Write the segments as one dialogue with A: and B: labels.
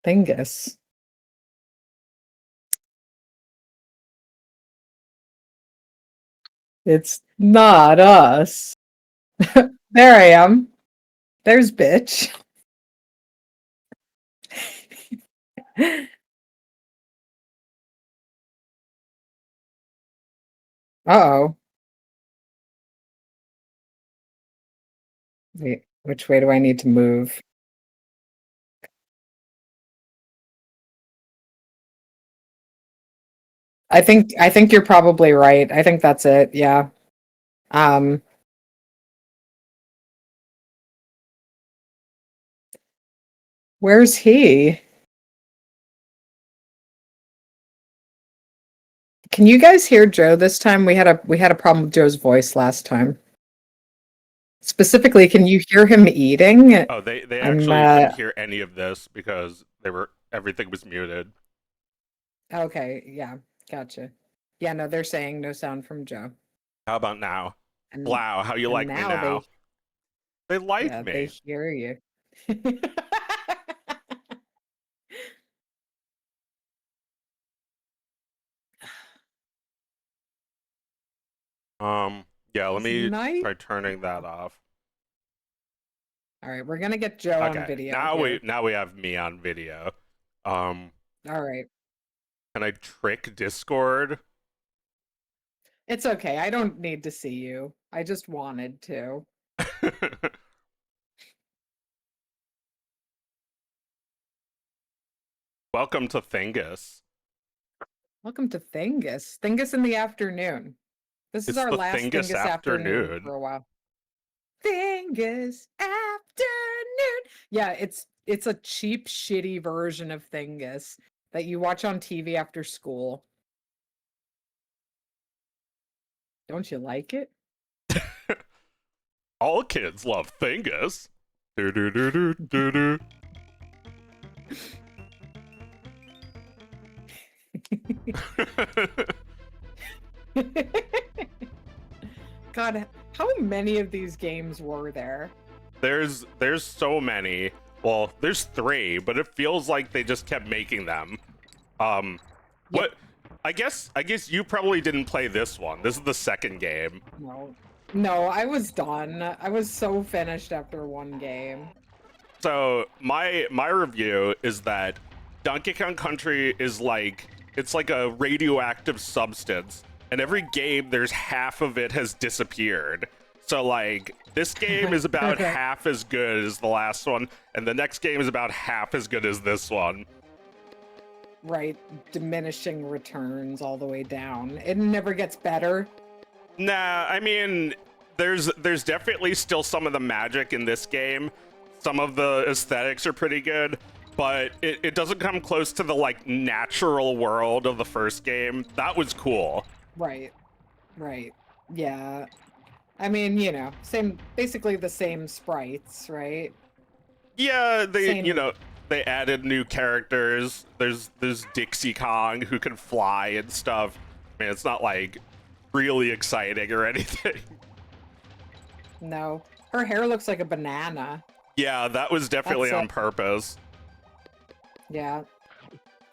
A: Thingus. It's not us. There I am. There's bitch. Uh-oh. Wait, which way do I need to move? I think you're probably right. I think that's it. Yeah. Um, where's he? Can you guys hear Joe this time? We had a problem with Joe's voice last time. Specifically, can you hear him eating?
B: Oh, they
A: I'm
B: actually couldn't hear any of this because everything was muted.
A: okay, yeah, gotcha. Yeah, no, they're saying no sound from Joe.
B: How about now?
A: And
B: Wow, how you
A: and
B: like me
A: now they
B: now? They like
A: yeah, they
B: me.
A: hear you.
B: Yeah, let
A: It's
B: me
A: night.
B: try turning that off.
A: All right, we're gonna get Joe on
B: Okay,
A: video
B: now we
A: here.
B: now we have me on video. Um,
A: All right.
B: can I trick Discord?
A: It's okay. I don't need to see you. I just wanted to.
B: Welcome to Thingus.
A: Welcome to Thingus. Thingus in the afternoon. This is
B: It's
A: our
B: the
A: last
B: Thingus
A: Thingus afternoon
B: afternoon.
A: for a while. Thingus afternoon. Yeah, it's a cheap, shitty version of Thingus that you watch on TV after school. Don't you like it?
B: All kids love Thingus. Do do do do do do.
A: God, how many of these games were there?
B: There's so many. Well, there's 3, but it feels like they just kept making them.
A: Yep.
B: What? I guess you probably didn't play this one. This is the second game.
A: No. No, I was done. I was so finished after one game.
B: So my review is that Donkey Kong Country is like it's like a radioactive substance, and every game there's half of it has disappeared. So like this game is about
A: Okay.
B: half as good as the last one, and the next game is about half as good as this one.
A: Right, diminishing returns all the way down. It never gets better.
B: Nah, I mean, there's definitely still some of the magic in this game. Some of the aesthetics are pretty good, but it doesn't come close to the like natural world of the first game. That was cool.
A: Right. Right. Yeah. I mean, basically the same sprites, right?
B: Yeah,
A: Same.
B: they added new characters. There's Dixie Kong who can fly and stuff. I mean, it's not like really exciting or anything.
A: No. Her hair looks like a banana.
B: Yeah, that was definitely
A: That's
B: on purpose.
A: yeah.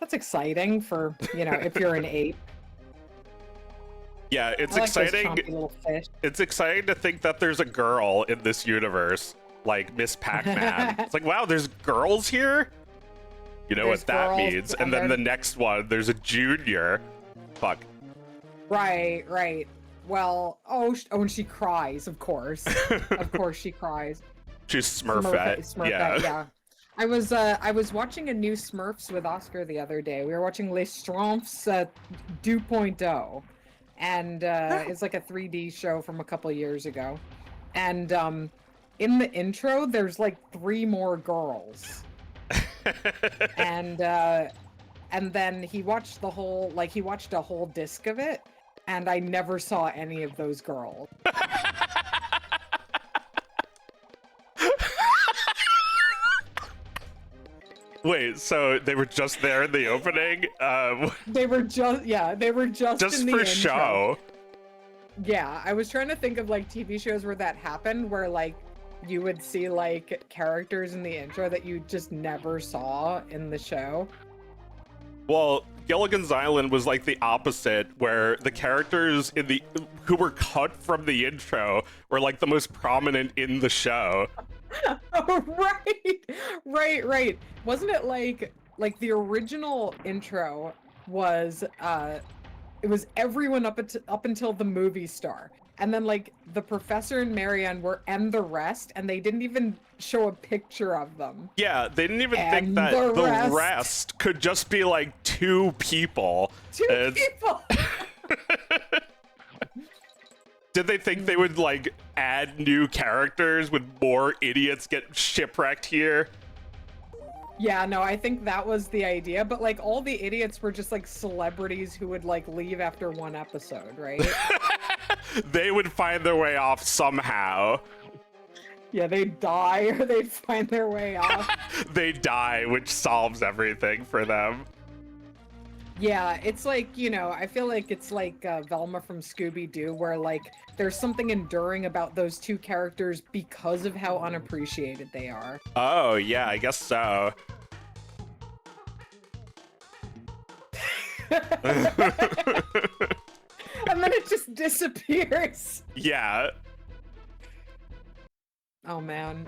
A: That's exciting for, if you're an ape.
B: Yeah, it's
A: I like those
B: exciting.
A: chompy little fish.
B: It's exciting to think that there's a girl in this universe, like Miss Pac-Man. It's like, wow, there's girls here? You know
A: There's
B: what that
A: girls,
B: means. And then the next one, there's a junior. Fuck.
A: Right, right. Well, and she cries, of course. Of course she cries.
B: She's Smurfette.
A: Yeah. I was watching a new Smurfs with Oscar the other day. We were watching Les Schtroumpfs 2.0. And it's like a 3D show from a couple years ago. And in the intro, there's like 3 more girls. And then he watched a whole disc of it, and I never saw any of those girls.
B: Wait, so they were just there in the opening?
A: They were just
B: Just
A: in the
B: for
A: intro.
B: show.
A: Yeah, I was trying to think of like TV shows where that happened, where like you would see like characters in the intro that you just never saw in the show.
B: Well, Gilligan's Island was like the opposite, where the characters in the who were cut from the intro were like the most prominent in the show.
A: Oh, right. Wasn't it like the original intro was it was everyone up until the movie star, and then like the professor and Marianne were and the rest, and they didn't even show a picture of them.
B: Yeah, they didn't even think
A: And
B: that
A: the
B: the
A: rest.
B: rest could just be like two people.
A: Two people.
B: Did they think they would like add new characters when more idiots get shipwrecked here?
A: Yeah, no, I think that was the idea, but like all the idiots were just like celebrities who would like leave after one episode, right?
B: They would find their way off somehow.
A: Yeah, they'd die or they'd find their way off.
B: They die, which solves everything for them.
A: Yeah, it's like, you know, I feel like it's like Velma from Scooby-Doo, where like there's something enduring about those two characters because of how unappreciated they are.
B: Oh, yeah, I guess so.
A: And then it just disappears.
B: Yeah.
A: Oh man.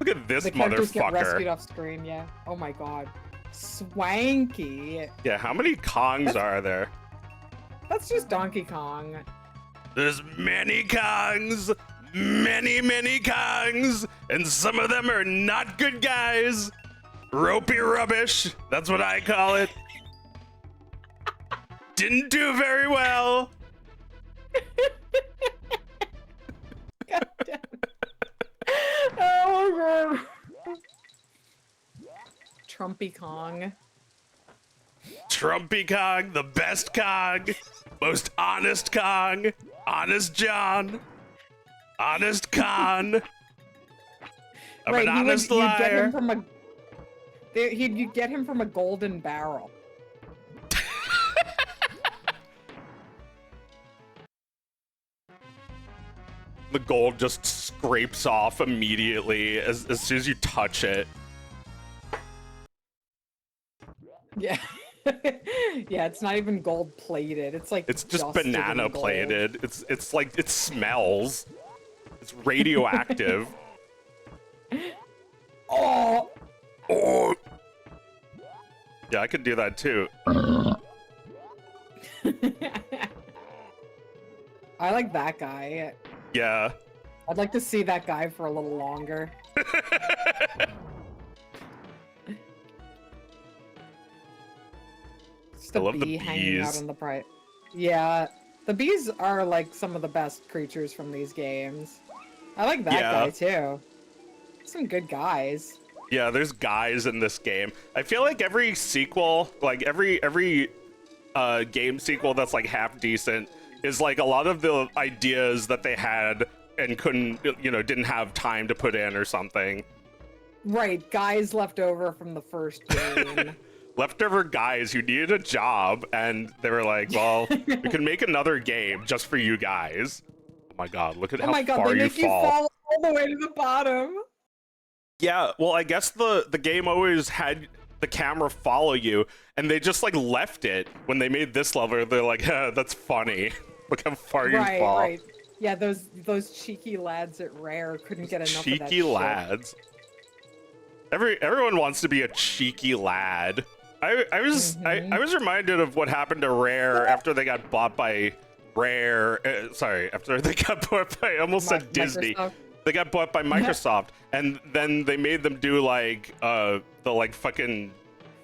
B: Look at this
A: The characters get rescued
B: motherfucker.
A: off screen, yeah. Oh my god. Swanky.
B: Yeah, how many Kongs are there?
A: That's just Donkey Kong.
B: There's many Kongs! Many Kongs! And some of them are not good guys! Ropey rubbish, that's what I call it. Didn't do very well.
A: God damn it. Oh my god. Trumpy Kong.
B: Trumpy Kong, the best Kong, most honest Kong, honest John, honest Con. I'm an honest
A: you'd get
B: liar.
A: him from a you'd get him from a golden barrel.
B: The gold just scrapes off immediately as soon as you touch it.
A: Yeah. Yeah, it's not even gold plated. It's like
B: It's just
A: dusted in
B: banana
A: gold.
B: plated. It's like it smells. It's radioactive.
A: Oh.
B: Oh. Yeah, I could do that too.
A: I like that guy.
B: Yeah.
A: I'd like to see that guy for a little longer. Just
B: I
A: a
B: love the
A: bee hanging out
B: bees.
A: on the bright. Yeah, the bees are like some of the best creatures from these games. I like that
B: Yeah.
A: guy too. Some good guys.
B: Yeah, there's guys in this game. I feel like every sequel, like every game sequel that's like half decent is like a lot of the ideas that they had and couldn't, you know, didn't have time to put in or something.
A: Right, guys left over from the first game.
B: Leftover guys who needed a job, and they were like, well, we can make another game just for you guys. Oh my god, look at
A: Oh
B: how
A: my god,
B: far
A: they
B: you
A: make you
B: fall.
A: fall all the way to the bottom.
B: Yeah, well, I guess the game always had the camera follow you, and they just like left it when they made this level. They're like, that's funny. Look how far you
A: Right,
B: fall.
A: right. Yeah, those cheeky lads at Rare couldn't get enough of that
B: Cheeky
A: shit.
B: lads. Everyone wants to be a cheeky lad. I was reminded of what happened to Rare after they got bought by Rare. Sorry, after they got bought by, I almost said Disney.
A: Microsoft.
B: They got bought by Microsoft, and then they made them do like the like fucking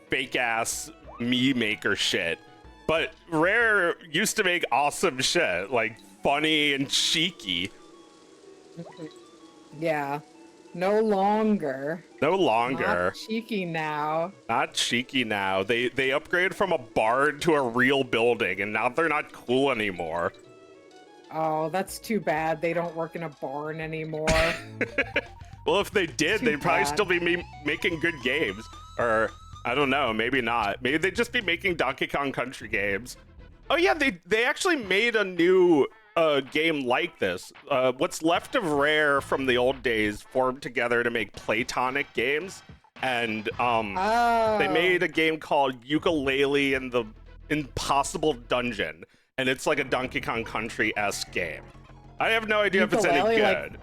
B: fake ass me maker shit. But Rare used to make awesome shit, like funny and cheeky.
A: Yeah. No longer.
B: No longer.
A: Not cheeky now.
B: Not cheeky now. They upgraded from a barn to a real building, and now they're not cool anymore.
A: Oh, that's too bad. They don't work in a barn anymore.
B: Well, if they did,
A: Too
B: they'd probably
A: bad.
B: still be making good games. Or, I don't know, maybe not. Maybe they'd just be making Donkey Kong Country games. Oh yeah, they actually made a new a game like this. What's left of Rare from the old days formed together to make Playtonic games, and they made a game called Yooka-Laylee and the Impossible Dungeon, and it's like a Donkey Kong Country-esque game. I have no idea if it's any good.
A: Like,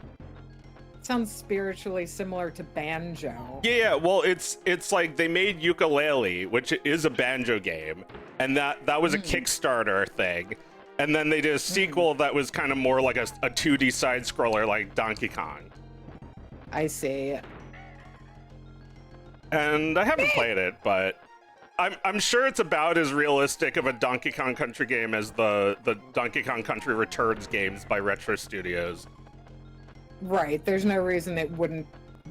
A: sounds spiritually similar to Banjo.
B: Yeah, well, it's like they made Yooka-Laylee, which is a banjo game, and that was a Kickstarter thing, and then they did a sequel that was kind of more like a 2D side scroller like Donkey Kong.
A: I see.
B: And I haven't played it, but I'm sure it's about as realistic of a Donkey Kong Country game as the Donkey Kong Country Returns games by Retro Studios.
A: Right, there's no reason it wouldn't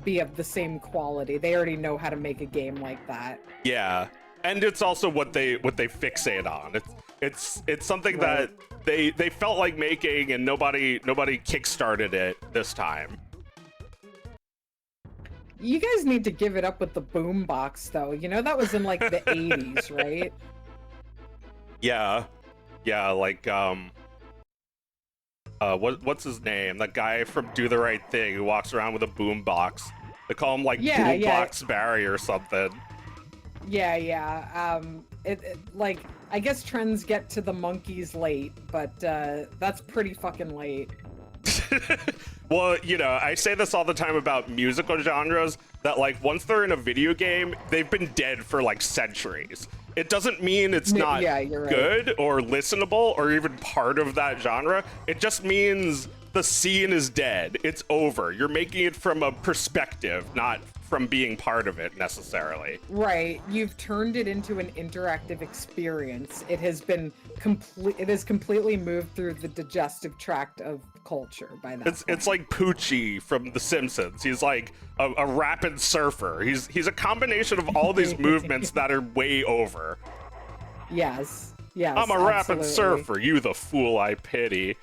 A: be of the same quality. They already know how to make a game like that.
B: Yeah, and it's also what they fixate on. It's something that they felt like making, and nobody kickstarted it this time.
A: You guys need to give it up with the boombox, though. You know that was in like the 80s, right?
B: Yeah, like what's his name? That guy from Do the Right Thing who walks around with a boombox. They call him like Boombox Barry or something.
A: Yeah. Like, I guess trends get to the monkeys late, but that's pretty fucking late.
B: Well, you know, I say this all the time about musical genres, that like once they're in a video game, they've been dead for like centuries. It doesn't mean it's not good or listenable or even part of that genre. It just means the scene is dead. It's over. You're making it from a perspective, not from being part of it necessarily.
A: Right. You've turned it into an interactive experience. It has been completely moved through the digestive tract of culture by that.
B: It's like Poochie from The Simpsons. He's like a rapid surfer. He's a combination of all these movements that are way over.
A: Yes.
B: I'm a rapid surfer. You the fool I pity.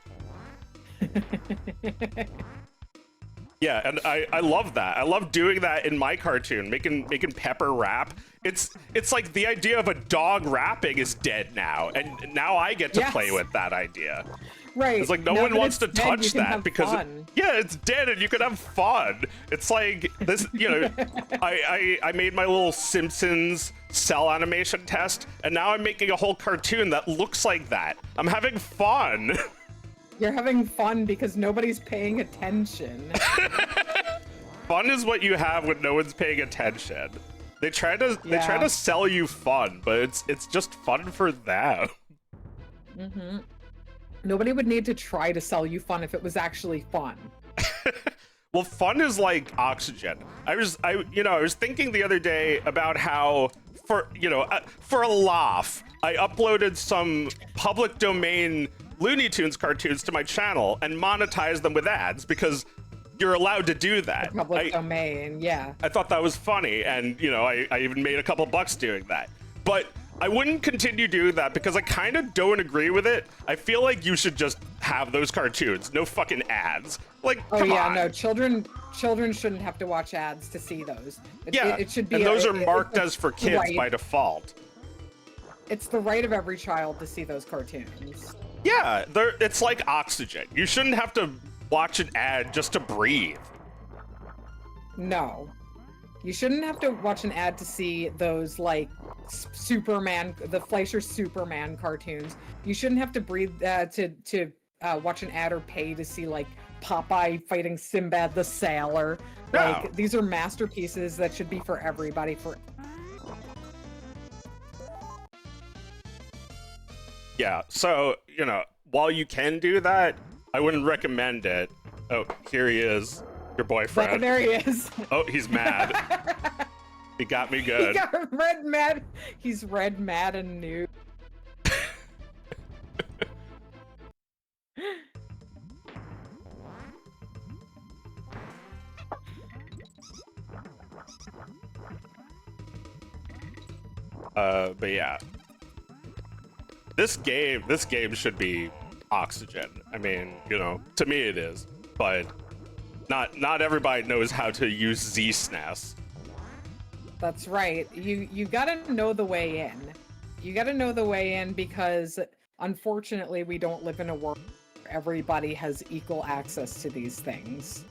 B: Yeah, and I love that. I love doing that in my cartoon, making Pepper rap. It's like the idea of a dog rapping is dead now, and now I get to play with that idea.
A: Right.
B: It's like no one wants to touch that because it's dead and you can have fun. It's like this, you know, I made my little Simpsons cell animation test, and now I'm making a whole cartoon that looks like that. I'm having fun.
A: You're having fun because nobody's paying attention.
B: Fun is what you have when no one's paying attention. They try to sell you fun, but it's just fun for them.
A: Mm-hmm. Nobody would need to try to sell you fun if it was actually fun.
B: Well, fun is like oxygen. I was thinking the other day about how for a laugh, I uploaded some public domain Looney Tunes cartoons to my channel and monetized them with ads because you're allowed to do that.
A: Public domain, yeah.
B: I thought that was funny, and I even made a couple bucks doing that. But I wouldn't continue doing that because I kind of don't agree with it. I feel like you should just have those cartoons, no fucking ads. Like, come on.
A: No, children shouldn't have to watch ads to see those. It should be.
B: And those are marked as for kids by default.
A: It's the right of every child to see those cartoons.
B: Yeah, it's like oxygen. You shouldn't have to watch an ad just to breathe.
A: No. You shouldn't have to watch an ad to see those, like, Superman, the Fleischer Superman cartoons. You shouldn't have to breathe to watch an ad or pay to see, like, Popeye fighting Sinbad the Sailor.
B: No.
A: Like, these are masterpieces that should be for everybody.
B: Yeah, so, while you can do that, I wouldn't recommend it. Oh, here he is. Your boyfriend.
A: There he is.
B: Oh, he's mad. He got me good.
A: He got red mad. He's red mad and new.
B: But yeah. This game should be oxygen. I mean, to me it is, but not everybody knows how to use Z-SNES.
A: That's right. You gotta know the way in. You gotta know the way in because unfortunately we don't live in a world where everybody has equal access to these things.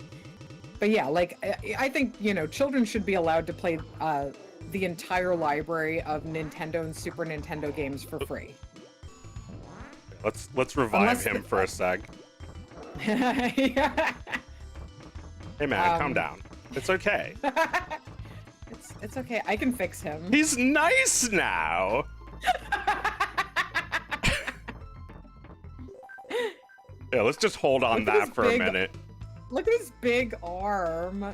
A: But yeah, like I think, you know, children should be allowed to play the entire library of Nintendo and Super Nintendo games for free.
B: Let's revive him for a sec.
A: Yeah.
B: Hey man, calm down. It's okay.
A: It's okay. I can fix him.
B: He's nice now. Yeah, let's just hold on that for a minute.
A: Look at his big arm.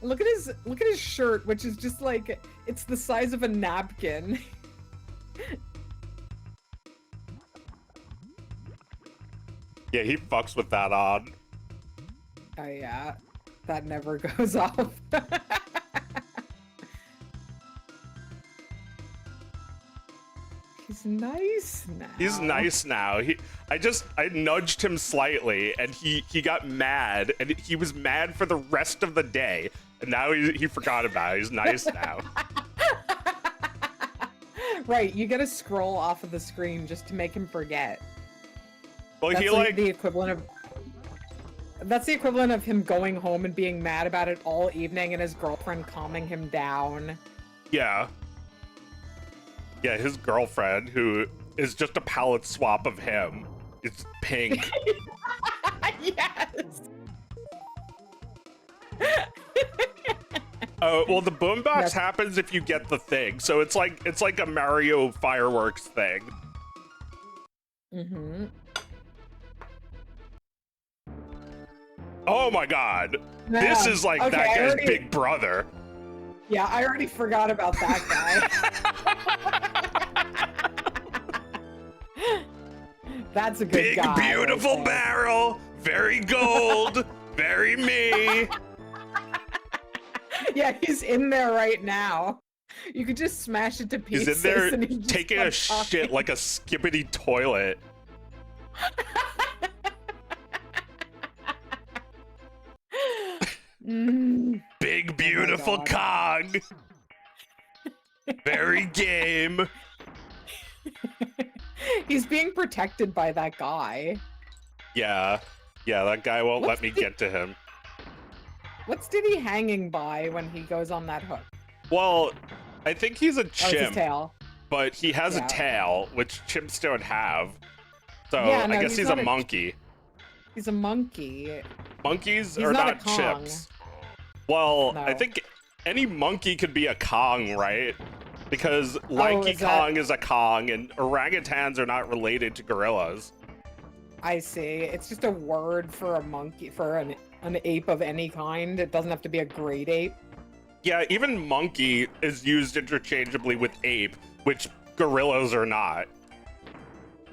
A: Look at his shirt, which is just like, it's the size of a napkin.
B: Yeah, he fucks with that on.
A: Oh yeah, that never goes off. He's nice now.
B: He's nice now. I nudged him slightly, and he got mad, and he was mad for the rest of the day. And now he forgot about it. He's nice now.
A: Right, you gotta scroll off of the screen just to make him forget.
B: Well,
A: That's
B: he like
A: the equivalent of. That's the equivalent of him going home and being mad about it all evening, and his girlfriend calming him down.
B: Yeah. Yeah, his girlfriend, who is just a palette swap of him, is pink.
A: Yes.
B: Oh, well, the boombox happens if you get the thing, so it's like a Mario fireworks thing.
A: Mm-hmm.
B: Oh my god,
A: Man.
B: this is like
A: Okay,
B: that guy's big brother.
A: Yeah, I already forgot about that guy. That's a good
B: Big,
A: guy.
B: beautiful
A: right
B: barrel, very gold, very me.
A: Yeah, he's in there right now. You could just smash it to pieces.
B: He's in there
A: and he just
B: taking a
A: kept talking.
B: shit like a skippity toilet. Big, beautiful cog. Very game.
A: He's being protected by that guy.
B: Yeah. Yeah, that guy won't let me get to him.
A: What's Diddy hanging by when he goes on that hook?
B: Well, I think he's a
A: Oh, it's
B: chimp,
A: his tail.
B: but he has a tail, which chimps don't have. So
A: Yeah, no,
B: I guess he's a monkey.
A: He's a monkey.
B: Monkeys
A: He's
B: are
A: not
B: not
A: a Kong.
B: chimps. Well,
A: No.
B: I think any monkey could be a Kong, right? Because Lanky Kong is a Kong, and orangutans are not related to gorillas.
A: I see. It's just a word for a monkey, for an ape of any kind. It doesn't have to be a great ape.
B: Yeah, even monkey is used interchangeably with ape, which gorillas are not.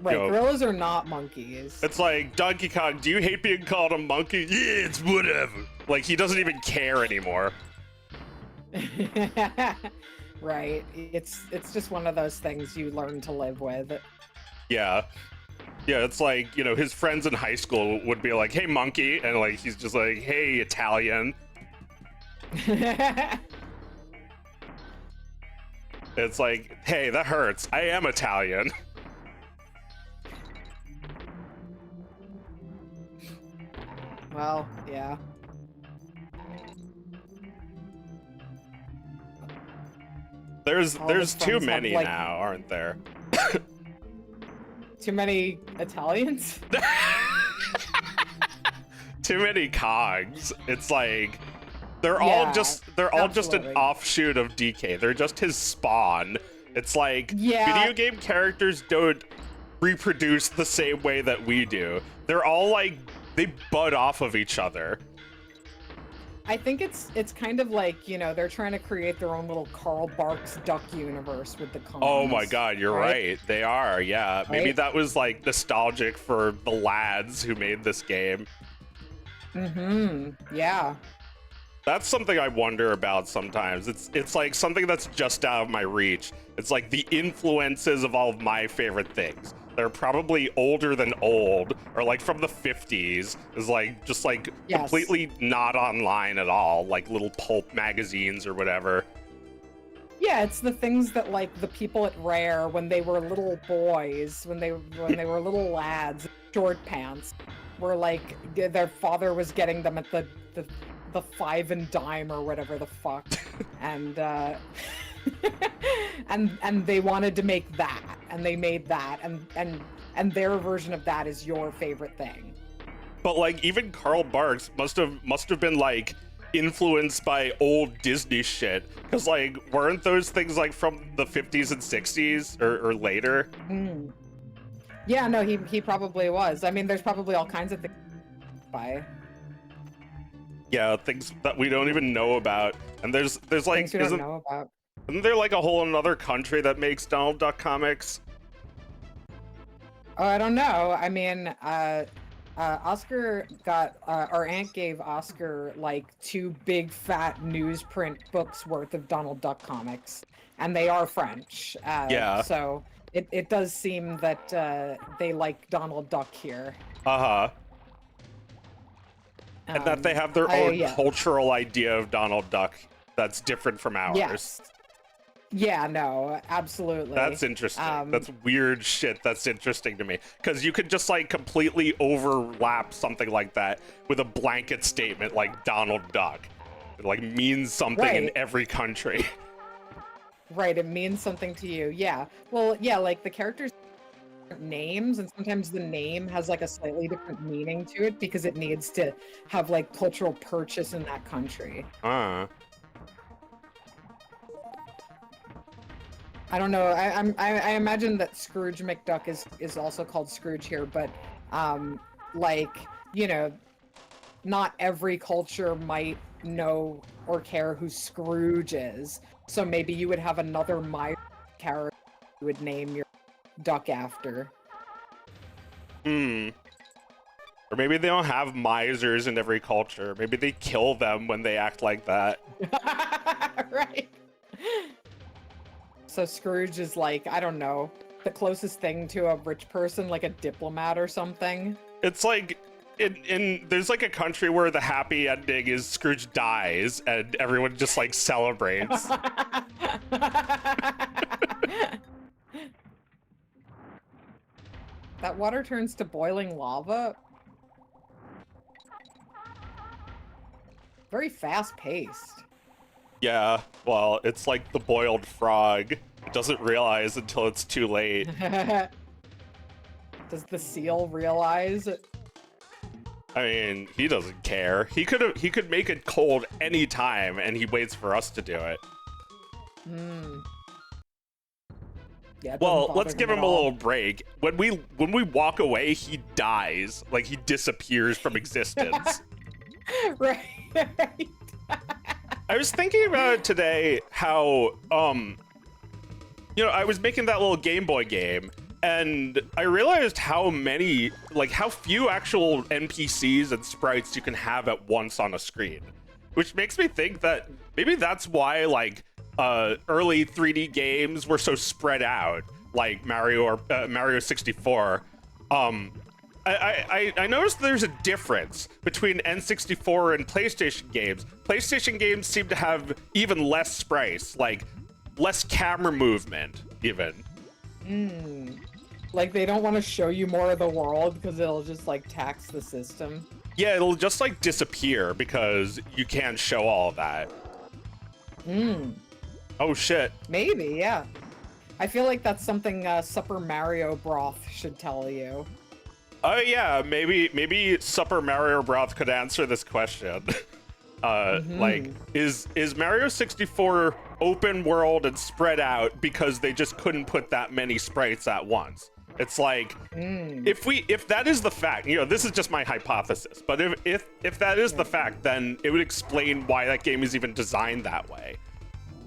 A: Right,
B: Yo.
A: gorillas are not monkeys.
B: It's like, Donkey Kong, do you hate being called a monkey? Yeah, it's whatever. Like, he doesn't even care anymore.
A: Right. It's just one of those things you learn to live with.
B: Yeah. Yeah, it's like, you know, his friends in high school would be like, hey, monkey. And, like, he's just like, hey, Italian. It's like, hey, that hurts. I am Italian.
A: Well, yeah.
B: There's too
A: friends have,
B: many
A: like-
B: now, aren't there?
A: Too many Italians?
B: Too many cogs. It's like they're all just an
A: absolutely.
B: offshoot of DK. They're just his spawn. It's like
A: Yeah.
B: video game characters don't reproduce the same way that we do. They're all like they bud off of each other.
A: I think it's kind of like, you know, they're trying to create their own little Carl Barks duck universe with the Kongs.
B: Oh my god, you're right. They are, yeah. Maybe
A: Right?
B: that was like nostalgic for the lads who made this game.
A: Mm-hmm. Yeah.
B: That's something I wonder about sometimes. It's like something that's just out of my reach. It's like the influences of all of my favorite things. They're probably older than old, or like from the 50s. Is like just like
A: Yes.
B: completely not online at all, like little pulp magazines or whatever.
A: Yeah, it's the things that like the people at Rare when they were little boys, when they were little lads, short pants. where like their father was getting them at the five and dime or whatever the fuck, and and they wanted to make that, and they made that, and their version of that is your favorite thing.
B: But like even Karl Barks must have been like influenced by old Disney shit, because like weren't those things like from the 50s and 60s or later?
A: Yeah, no, he probably was. I mean, there's probably all kinds of things by.
B: Yeah, things that we don't even know about. And there's like
A: Things we don't know about.
B: isn't there like a whole another country that makes Donald Duck comics?
A: Oh, I don't know. I mean, Oscar got, our aunt gave Oscar like 2 big fat newsprint books worth of Donald Duck comics, and they are French.
B: Yeah.
A: So it does seem that they like Donald Duck here.
B: Uh-huh. And that they have their own cultural idea of Donald Duck that's different from ours.
A: Yes. Yeah, no, absolutely.
B: That's interesting. That's weird shit. That's interesting to me. Because you could just like completely overlap something like that with a blanket statement like Donald Duck. It like means something in every country.
A: Right, it means something to you. Yeah. Well, yeah, like the characters have names, and sometimes the name has like a slightly different meaning to it because it needs to have like cultural purchase in that country. I don't know. I imagine that Scrooge McDuck is also called Scrooge here, but like, you know, not every culture might know or care who Scrooge is. So maybe you would have another Meyer character you would name your duck after.
B: Or maybe they don't have misers in every culture. Maybe they kill them when they act like that.
A: Right. So Scrooge is like, I don't know, the closest thing to a rich person, like a diplomat or something.
B: It's like there's like a country where the happy ending is Scrooge dies and everyone just like celebrates.
A: That water turns to boiling lava. Very fast paced.
B: Yeah, well, it's like the boiled frog. It doesn't realize until it's too late.
A: Does the seal realize?
B: I mean, he doesn't care. He could make it cold anytime, and he waits for us to do it.
A: Yeah,
B: well, let's give him a little break. When we walk away, he dies. Like, he disappears from existence.
A: Right.
B: I was thinking about it today, how, you know, I was making that little Game Boy game, and I realized how few actual NPCs and sprites you can have at once on a screen. Which makes me think that maybe that's why, like, early 3D games were so spread out, like Mario or Mario 64. I noticed there's a difference between N64 and PlayStation games. PlayStation games seem to have even less sprites, like less camera movement, even.
A: Like they don't want to show you more of the world because it'll just like tax the system.
B: Yeah, it'll just like disappear because you can't show all of that. Oh shit.
A: Maybe, yeah. I feel like that's something Super Mario Broth should tell you.
B: Oh yeah, maybe Super Mario Broth could answer this question. Like, is Mario 64 open world and spread out because they just couldn't put that many sprites at once? It's like, if that is the fact, you know, this is just my hypothesis, but if that is the fact, then it would explain why that game is even designed that way.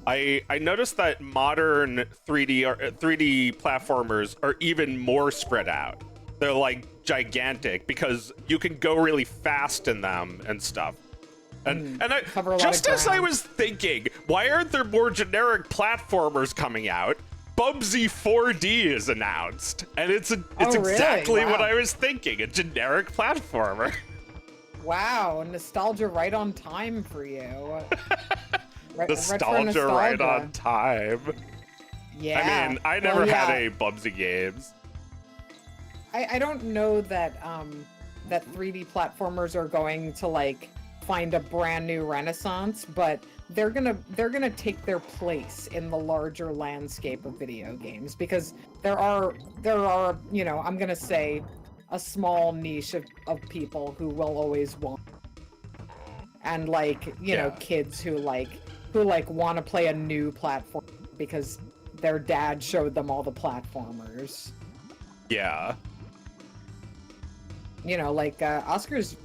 B: I noticed that modern 3D platformers are even more spread out. They're like gigantic because you can go really fast in them and stuff. And I, just as I was thinking, why aren't there more generic platformers coming out? Bubsy 4D is announced, and it's exactly what I was thinking, a generic platformer.
A: Wow, nostalgia right on time for you.
B: Nostalgia right on time.
A: Yeah.
B: I mean, I never had any Bubsy games.
A: I don't know that, that 3D platformers are going to like find a brand new renaissance, but they're gonna take their place in the larger landscape of video games, because there are you know, I'm gonna say a small niche of people who will always want, and like, you know, kids who want to play a new platform because their dad showed them all the platformers.
B: Yeah.
A: You know, like Oscar's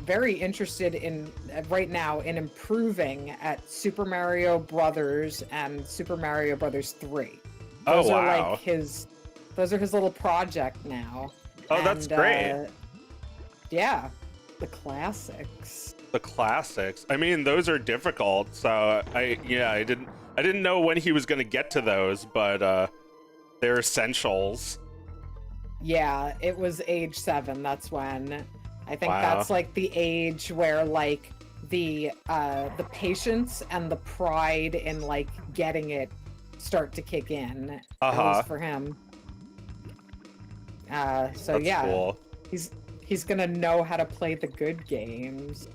A: very interested in right now in improving at Super Mario Brothers and Super Mario Brothers 3. Those are like his little project now.
B: Oh, that's great.
A: Yeah, the classics.
B: The classics. I mean, those are difficult, so I didn't know when he was going to get to those, but they're essentials.
A: Yeah, it was age 7. That's when I think that's like the age where like the patience and the pride in like getting it start to kick in. At least for him. So
B: that's
A: yeah,
B: cool.
A: He's gonna know how to play the good games.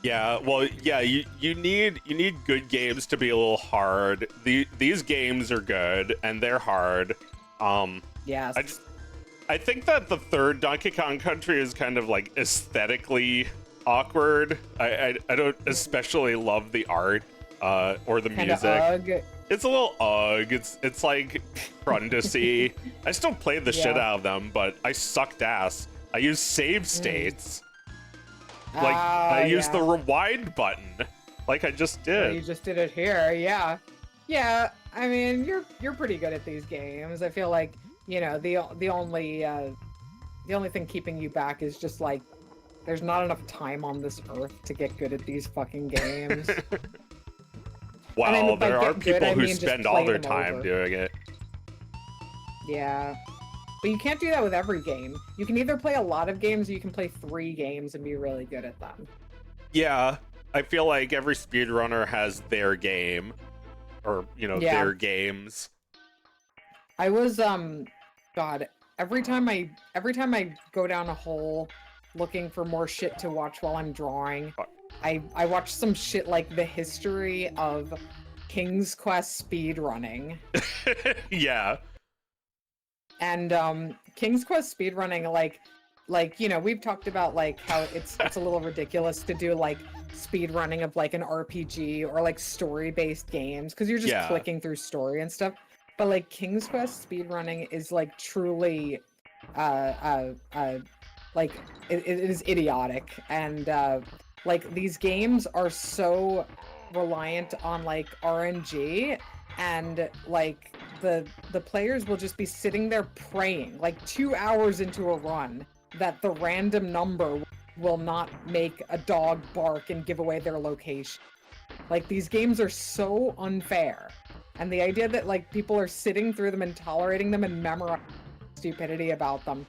B: Yeah, well, yeah, you need good games to be a little hard. These games are good and they're hard.
A: Yes.
B: I think that the third Donkey Kong Country is kind of like aesthetically awkward. I don't especially love the art or the
A: Kinda
B: music.
A: ugh.
B: It's a little ugh. It's like fun to see. I still played the shit out of them, but I sucked ass. I used save states. Like I used the rewind button, like I just did.
A: You just did it here, yeah. Yeah, I mean, you're pretty good at these games. I feel like, you know, the only thing keeping you back is just like there's not enough time on this earth to get good at these fucking games.
B: Well, there are people who spend all their time doing it.
A: Yeah. But you can't do that with every game. You can either play a lot of games or you can play 3 games and be really good at them.
B: Yeah, I feel like every speedrunner has their game. Or, you know, their games.
A: I was, God, every time I go down a hole looking for more shit to watch while I'm drawing, I watch some shit like the history of King's Quest speedrunning.
B: Yeah.
A: And King's Quest speedrunning, like you know, we've talked about like how it's a little ridiculous to do like speedrunning of like an RPG or like story-based games because you're just clicking through story and stuff. But like King's Quest speedrunning is like truly like it is idiotic, and like these games are so reliant on like RNG, and like the players will just be sitting there praying like 2 hours into a run that the random number will not make a dog bark and give away their location. Like these games are so unfair, and the idea that like people are sitting through them and tolerating them and memorizing stupidity about them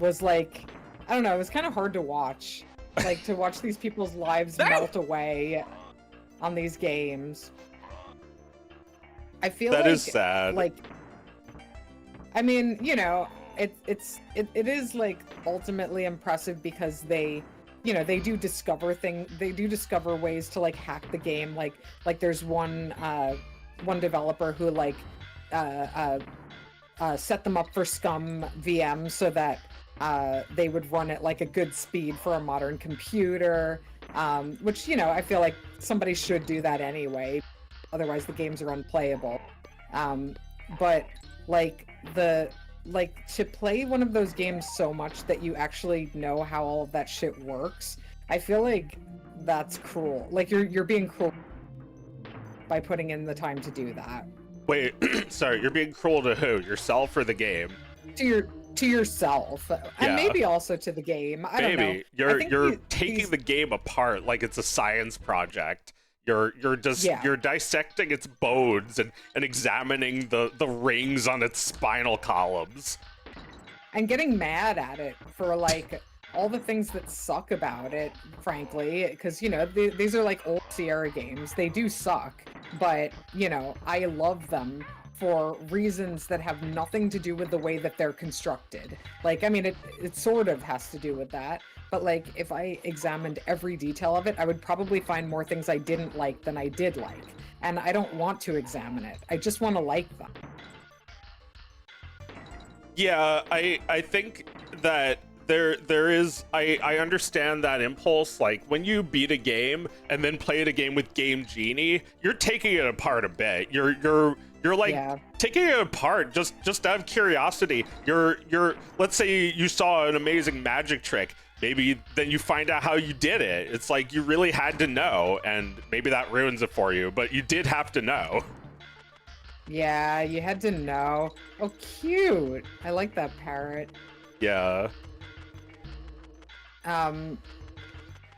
A: was like, I don't know, it was kind of hard to watch. Like to watch these people's lives melt away on these games. I feel
B: that
A: like
B: is sad.
A: Like, I mean, you know, it is like ultimately impressive because they, you know, they do discover ways to like hack the game. Like there's one developer who like set them up for Scum VM so that they would run at like a good speed for a modern computer, which, you know, I feel like somebody should do that anyway. Otherwise the games are unplayable. But like to play one of those games so much that you actually know how all of that shit works, I feel like that's cruel. Like you're being cruel by putting in the time to do that.
B: Wait, sorry, you're being cruel to who? Yourself or the game?
A: To yourself, and maybe also to the game. I don't know.
B: You're taking the game apart like it's a science project. You're dissecting its bones and examining the rings on its spinal columns.
A: And getting mad at it for like all the things that suck about it, frankly, because, you know, these are like old Sierra games. They do suck, but, you know, I love them for reasons that have nothing to do with the way that they're constructed. Like, I mean, it sort of has to do with that, but like, if I examined every detail of it, I would probably find more things I didn't like than I did like. And I don't want to examine it. I just want to like them.
B: Yeah, I think that there is I understand that impulse. Like when you beat a game and then play it again with Game Genie, you're taking it apart a bit. You're like taking it apart just out of curiosity. You're let's say you saw an amazing magic trick. Maybe then you find out how you did it. It's like you really had to know, and maybe that ruins it for you, but you did have to know.
A: Yeah, you had to know. Oh, cute. I like that parrot.
B: Yeah.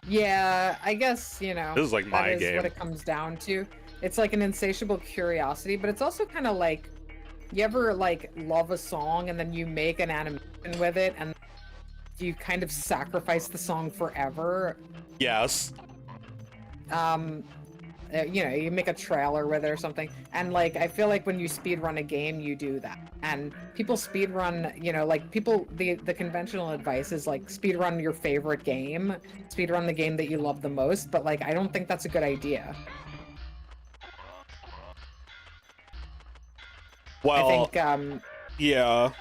A: Yeah, I guess, you know,
B: This is like my
A: that is
B: game.
A: what it comes down to. It's like an insatiable curiosity, but it's also kind of like, you ever like love a song and then you make an animation with it and you kind of sacrifice the song forever?
B: Yes.
A: You know, you make a trailer with it or something, and like I feel like when you speedrun a game, you do that. And people speedrun, you know, like people, the conventional advice is like speedrun your favorite game, speedrun the game that you love the most, but like I don't think that's a good idea.
B: Well,
A: I think
B: yeah.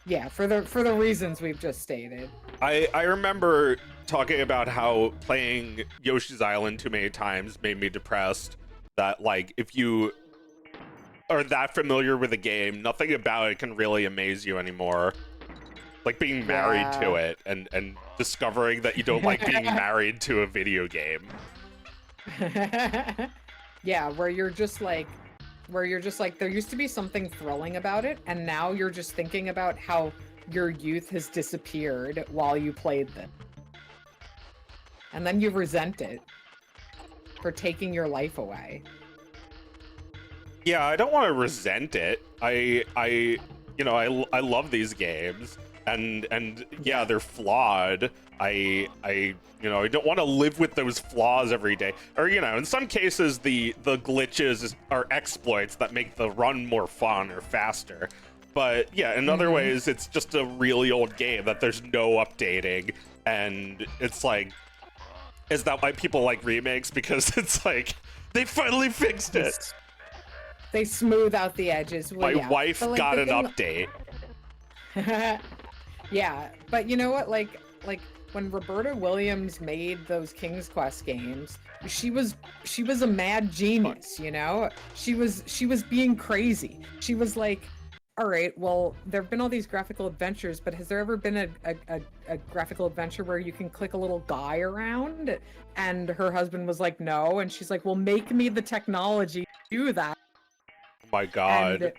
A: yeah, for the reasons we've just stated.
B: I remember talking about how playing Yoshi's Island too many times made me depressed. That like if you are that familiar with a game, nothing about it can really amaze you anymore. Like being married to it and discovering that you don't like being married to a video game.
A: Yeah, where you're just like there used to be something thrilling about it, and now you're just thinking about how your youth has disappeared while you played them. And then you resent it for taking your life away.
B: Yeah, I don't want to resent it. I you know, I love these games, and yeah, they're flawed. I you know, I don't want to live with those flaws every day. Or, you know, in some cases the glitches are exploits that make the run more fun or faster. But yeah, in other ways it's just a really old game that there's no updating, and it's like, is that why people like remakes? Because it's like they finally fixed it.
A: They smooth out the edges. Well,
B: My wife
A: but, like,
B: got
A: the
B: an
A: thing-
B: update.
A: Yeah, but you know what? Like when Roberta Williams made those King's Quest games, she was a mad genius. You know, she was being crazy. She was like, all right, well, there have been all these graphical adventures, but has there ever been a graphical adventure where you can click a little guy around? And her husband was like, no. And she's like, well, make me the technology to do that.
B: Oh my god.
A: And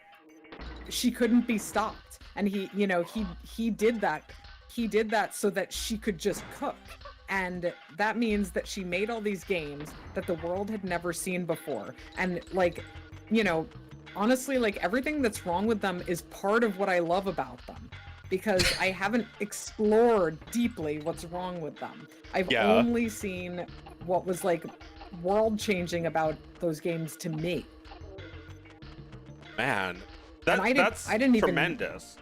A: she couldn't be stopped. And he, you know, he did that. He did that so that she could just cook. And that means that she made all these games that the world had never seen before. And like, you know, honestly, like everything that's wrong with them is part of what I love about them, because I haven't explored deeply what's wrong with them. I've only seen what was like world changing about those games to me.
B: Man,
A: that's
B: tremendous.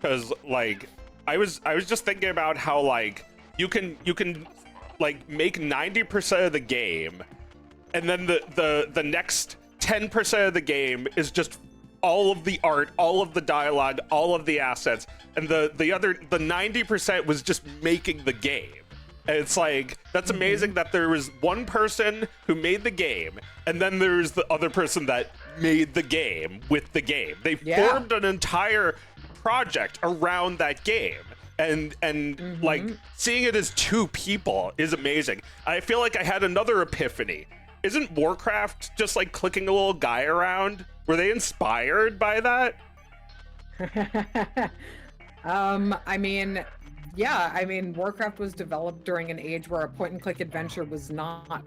B: Because like I was just thinking about how like you can like make 90% of the game, and then the next 10% of the game is just all of the art, all of the dialogue, all of the assets, and the 90% was just making the game. And it's like, that's amazing that there was one person who made the game, and then there's the other person that made the game with the game. They formed an entire project around that game. And like seeing it as two people is amazing. I feel like I had another epiphany. Isn't Warcraft just like clicking a little guy around? Were they inspired by that?
A: I mean, yeah, I mean, Warcraft was developed during an age where a point-and-click adventure was not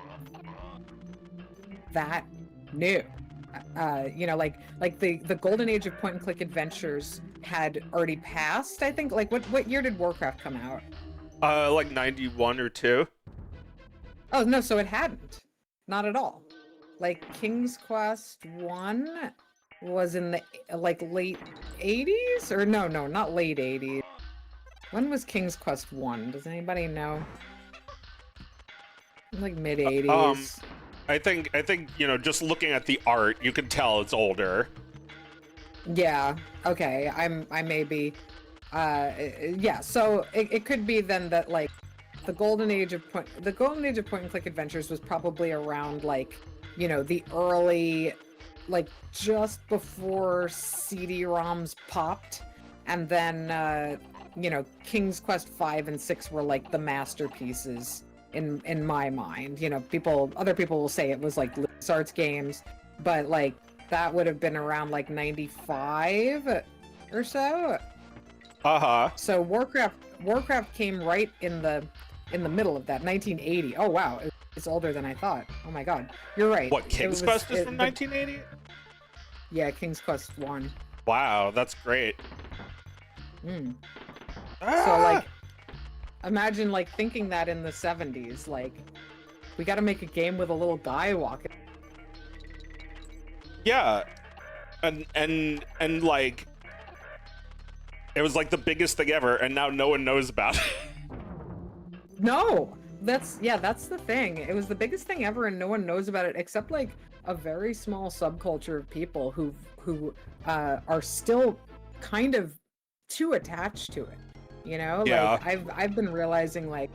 A: that new. You know, like the golden age of point-and-click adventures had already passed, I think. Like, what year did Warcraft come out?
B: Like 91 or 2.
A: Oh, no, so it hadn't. Not at all. like King's Quest 1 was in the like late 80s or no, not late 80s. When was King's Quest 1? Does anybody know? Like mid
B: Um,
A: 80s.
B: I think just looking at the art, you can tell it's older.
A: Yeah. Okay. I may be. Yeah. So it could be then that like the golden age of point and click adventures was probably around like the early, like just before CD-ROMs popped, and then King's Quest 5 and 6 were like the masterpieces in my mind. Other people will say it was like LucasArts games, but like that would have been around like 95 or so.
B: Uh-huh.
A: So Warcraft came right in the middle of that, 1980. Oh wow, it's older than I thought. Oh my god, you're right.
B: What, King's Quest is from 1980?
A: Yeah, King's Quest 1.
B: Wow, that's great.
A: Mm.
B: Ah!
A: So like, imagine like thinking that in the 70s, like we got to make a game with a little guy walking.
B: Yeah, and like, it was like the biggest thing ever, and now no one knows about it.
A: No, that's the thing. It was the biggest thing ever, and no one knows about it except like a very small subculture of people who are still kind of too attached to it.
B: Yeah.
A: Like I've been realizing like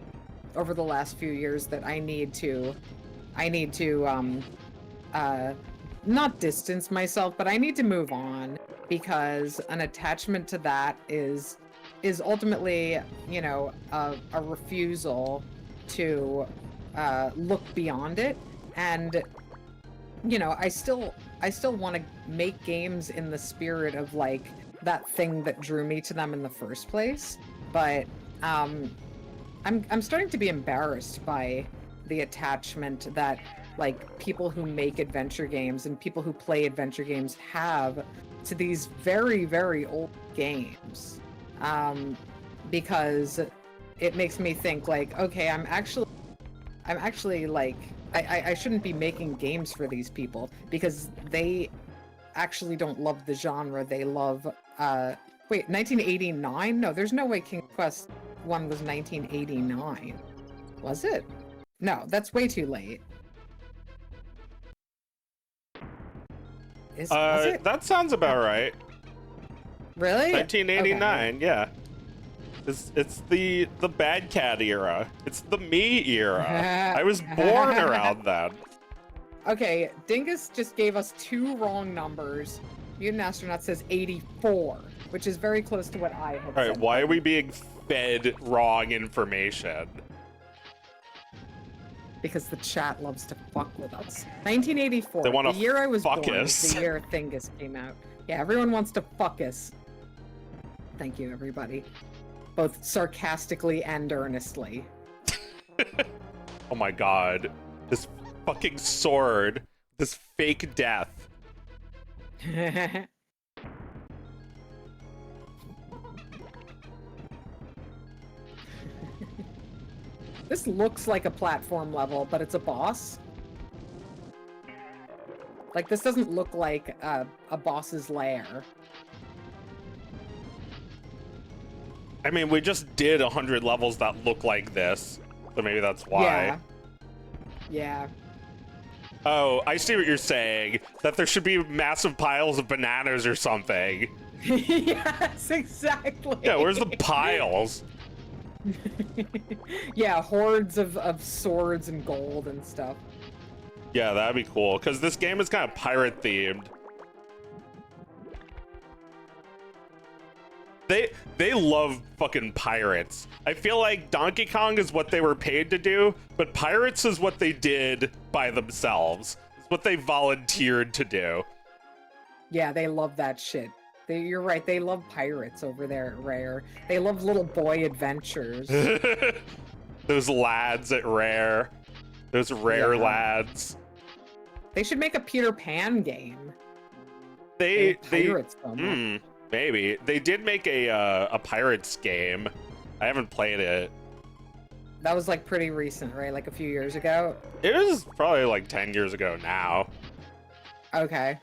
A: over the last few years that I need to not distance myself, but I need to move on, because an attachment to that is ultimately, a refusal to look beyond it. And I still want to make games in the spirit of like that thing that drew me to them in the first place, but I'm starting to be embarrassed by the attachment that like people who make adventure games and people who play adventure games have to these very, very old games. Because it makes me think like, okay, I'm actually like, I shouldn't be making games for these people, because they actually don't love the genre. They love, wait, 1989? No, there's no way King Quest 1 was 1989. Was it? No, that's way too late. Was it?
B: That sounds about right.
A: Really?
B: 1989,
A: Okay.
B: yeah. It's the Bad Cat era. It's the me era. I was born around then.
A: Okay, Dingus just gave us 2 wrong numbers. Mutant Astronaut says 84, which is very close to what I had
B: All right,
A: said.
B: why are we being fed wrong information?
A: Because the chat loves to fuck with us. 1984,
B: They wanna
A: the year I was
B: fuck
A: born,
B: us.
A: the year Thingus came out. Yeah, everyone wants to fuck us. Thank you, everybody. Both sarcastically and earnestly.
B: Oh my god. This fucking sword. This fake death.
A: This looks like a platform level, but it's a boss. Like, this doesn't look like a boss's lair.
B: I mean, we just did 100 levels that look like this, so maybe that's why.
A: Yeah.
B: Oh, I see what you're saying. That there should be massive piles of bananas or something.
A: Yes, exactly.
B: Yeah, where's the piles?
A: Yeah, hordes of swords and gold and stuff.
B: Yeah, that'd be cool, because this game is kind of pirate themed. They love fucking pirates. I feel like Donkey Kong is what they were paid to do, but pirates is what they did by themselves. It's what they volunteered to do.
A: Yeah, they love that shit. You're right, they love pirates over there at Rare. They love little boy adventures.
B: Those lads at Rare. Those Rare lads.
A: They should make a Peter Pan game.
B: They
A: Pirates so much.
B: Maybe. They did make a Pirates game. I haven't played it.
A: That was like pretty recent, right? Like a few years ago.
B: It was probably like 10 years ago now.
A: Okay.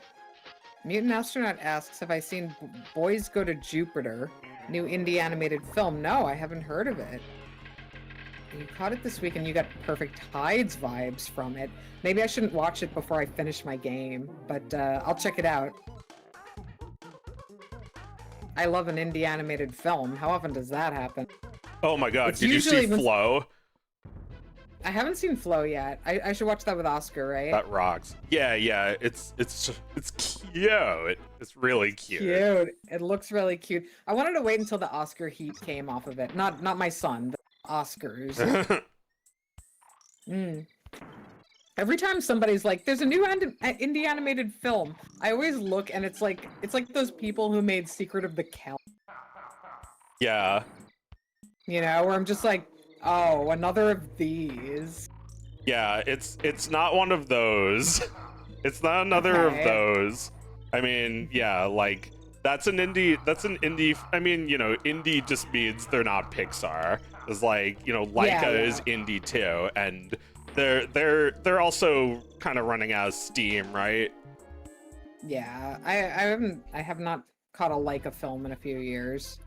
A: Mutant Astronaut asks, have I seen Boys Go to Jupiter? New indie animated film. No, I haven't heard of it. You caught it this week and you got Perfect Tides vibes from it. Maybe I shouldn't watch it before I finish my game, but I'll check it out. I love an indie animated film. How often does that happen?
B: Oh my god,
A: It's
B: did you see
A: usually when-
B: Flow?
A: I haven't seen Flow yet. I should watch that with Oscar, right?
B: That rocks. Yeah, it's cute. It's really cute.
A: Cute. It looks really cute. I wanted to wait until the Oscar heat came off of it. Not my son, the Oscars. Every time somebody's like, "There's a new indie animated film," I always look and it's like those people who made Secret of the Kelp.
B: Yeah.
A: You know, where I'm just like, oh, another of these.
B: Yeah, it's not one of those. It's not another of those. I mean, yeah, like that's an indie. I mean, you know, indie just means they're not Pixar. It's like, you know, Laika is indie too, and they're also kind of running out of steam, right?
A: Yeah, I have not caught a Laika film in a few years.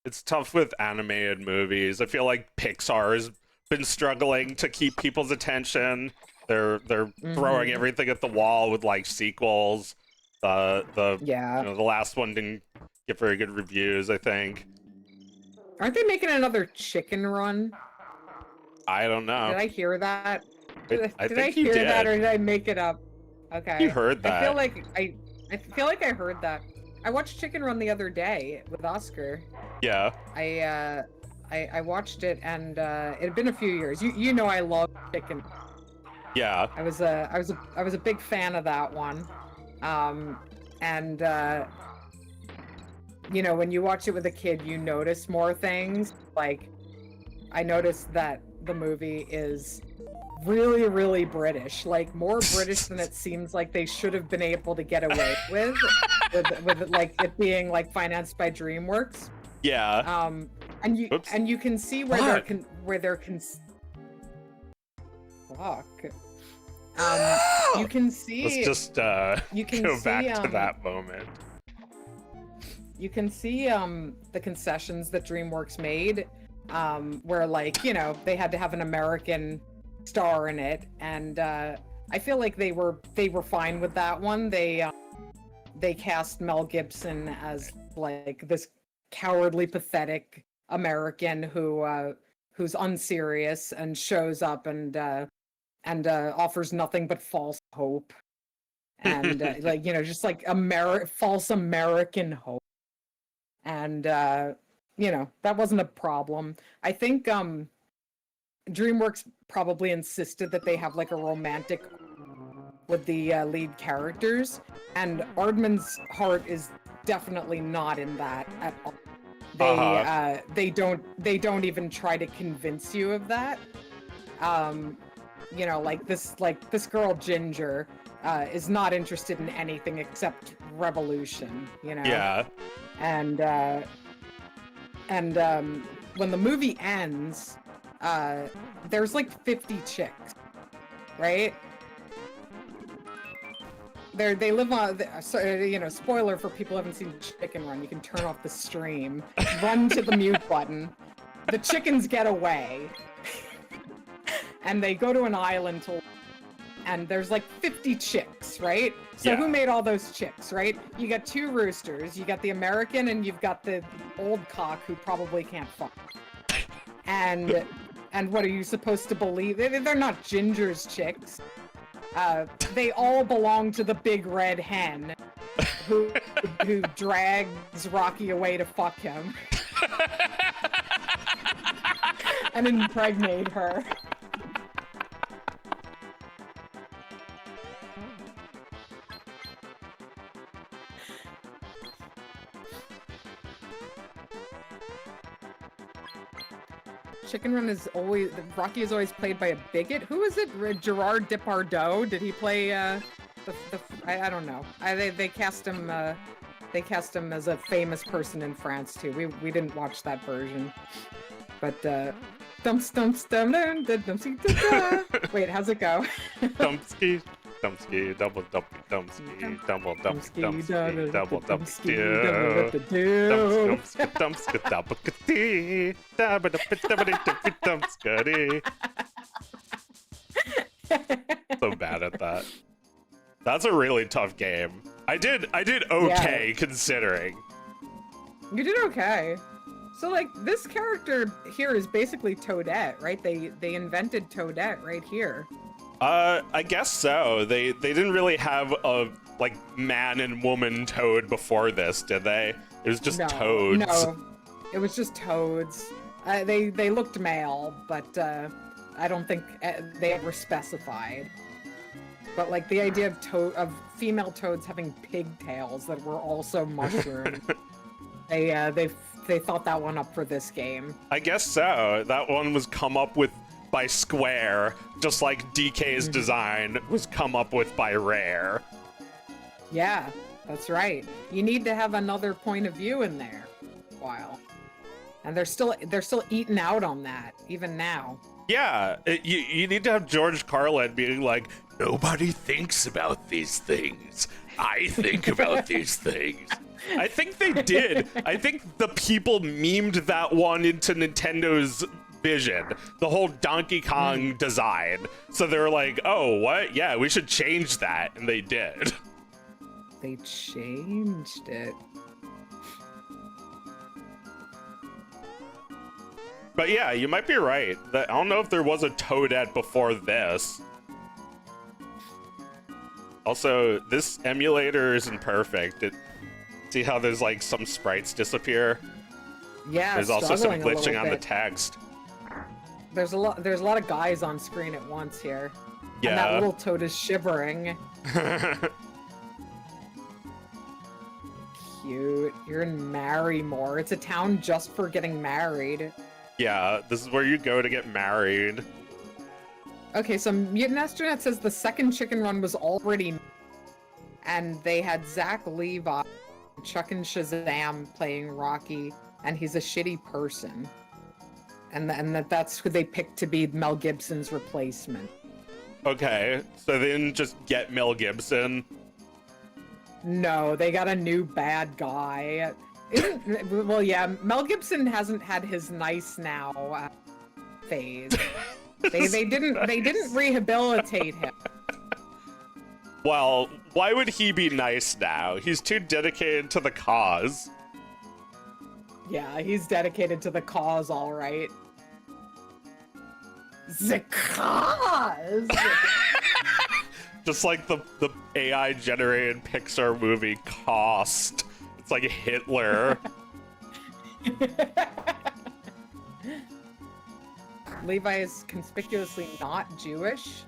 B: It's tough with animated movies. I feel like Pixar has been struggling to keep people's attention. They're throwing everything at the wall with like sequels. You know, the last one didn't get very good reviews, I think.
A: Aren't they making another Chicken Run?
B: I don't know.
A: Did I hear that? Did I
B: think you
A: hear
B: did.
A: that, or did I make it up? Okay.
B: You heard that.
A: I feel like I heard that. I watched Chicken Run the other day with Oscar.
B: Yeah.
A: I watched it, and it had been a few years. You know I love Chicken.
B: Yeah.
A: I was a big fan of that one. And you know, when you watch it with a kid, you notice more things. Like, I noticed that the movie is really, really British. Like, more British than it seems like they should have been able to get away with like it being like financed by DreamWorks.
B: Yeah.
A: And you can see where fuck. You can see.
B: Let's just
A: you can
B: go
A: see,
B: back to that moment.
A: You can see the concessions that DreamWorks made, where, like, you know, they had to have an American star in it, and I feel like they were fine with that one. They cast Mel Gibson as like this cowardly, pathetic American who's unserious and shows up and offers nothing but false hope, and like, you know, just like false American hope. And you know, that wasn't a problem. I think DreamWorks probably insisted that they have like a romantic with the lead characters, and Aardman's heart is definitely not in that at all. They don't even try to convince you of that. You know, like this girl Ginger is not interested in anything except revolution, you know.
B: Yeah.
A: And when the movie ends, there's like 50 chicks, right? They live on, so, you know, spoiler for people who haven't seen Chicken Run, you can turn off the stream, run to the mute button, the chickens get away, and they go to an island and there's like 50 chicks, right? So who made all those chicks, right? You got two roosters, you got the American, and you've got the old cock who probably can't fuck. And what are you supposed to believe? They're not Ginger's chicks. They all belong to the big red hen who drags Rocky away to fuck him and impregnate her. Chicken Run is always, Rocky is always played by a bigot. Who is it? Gerard Depardieu? Did he play I don't know. They cast him as a famous person in France too. We didn't watch that version, but Wait, how's it go?
B: Dumpski, dumpski, double dumpy, dumpski, double dumpy, dumpski, double dumpski, dumpski, dumpski, dumpski, double dumpski. So bad at that. That's a really tough game. I did okay considering.
A: You did okay. So like this character here is basically Toadette, right? They invented Toadette right here.
B: I guess so. They didn't really have a like man and woman Toad before this, did they? It was just Toads.
A: No, it was just Toads. They looked male, but I don't think they ever specified. But like the idea of female toads having pigtails that were also mushrooms, they thought that one up for this game.
B: I guess so. That one was come up with by Square, just like DK's design was come up with by Rare.
A: Yeah, that's right. You need to have another point of view in there. While, and they're still eating out on that even now. Yeah,
B: you need to have George Carlin being like, nobody thinks about these things. I think about these things. I think they did. I think the people memed that one into Nintendo's vision, the whole Donkey Kong design. So they were like, oh, what? Yeah, we should change that. And they did.
A: They changed it.
B: But yeah, you might be right. I don't know if there was a Toadette before this. Also, this emulator isn't perfect. See how there's like some sprites disappear?
A: Yeah,
B: there's also some glitching on the text.
A: There's a lot of guys on screen at once here.
B: Yeah.
A: And that little Toad is shivering. Cute. You're in Marrymore. It's a town just for getting married.
B: Yeah, this is where you go to get married.
A: Okay, so Mutant Astronaut says the second chicken run was already, and they had Zach Levi, Chuck and Shazam playing Rocky, and he's a shitty person. And that's who they picked to be Mel Gibson's replacement.
B: Okay, so they didn't just get Mel Gibson?
A: No, they got a new bad guy. Well, yeah, Mel Gibson hasn't had his nice now phase. They didn't rehabilitate him.
B: Well, why would he be nice now? He's too dedicated to the cause.
A: Yeah, he's dedicated to the cause, all right. The cause.
B: Just like the AI generated Pixar movie Cost. It's like Hitler.
A: Levi is conspicuously not Jewish?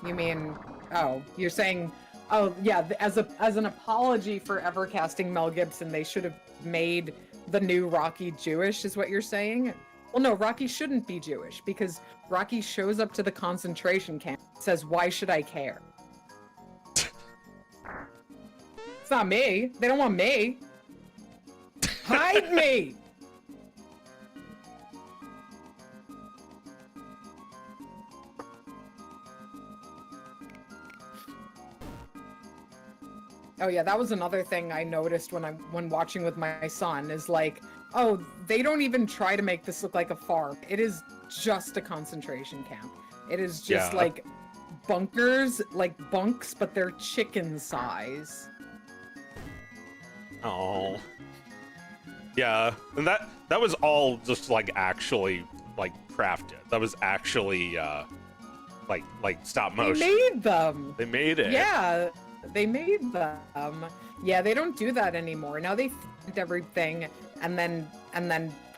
A: You mean, oh, you're saying, oh yeah, as an apology for ever casting Mel Gibson, they should have made the new Rocky Jewish, is what you're saying? Well, no, Rocky shouldn't be Jewish, because Rocky shows up to the concentration camp, says, why should I care? It's not me. They don't want me. Hide me! Oh yeah, that was another thing I noticed when watching with my son, is like, oh, they don't even try to make this look like a farm. It is just a concentration camp. It is just like bunkers, like bunks, but they're chicken size.
B: Oh. Yeah, and that was all just like actually like crafted. That was actually like stop motion.
A: They made them.
B: They made it.
A: Yeah, they made them. Yeah, they don't do that anymore. Now they print everything and then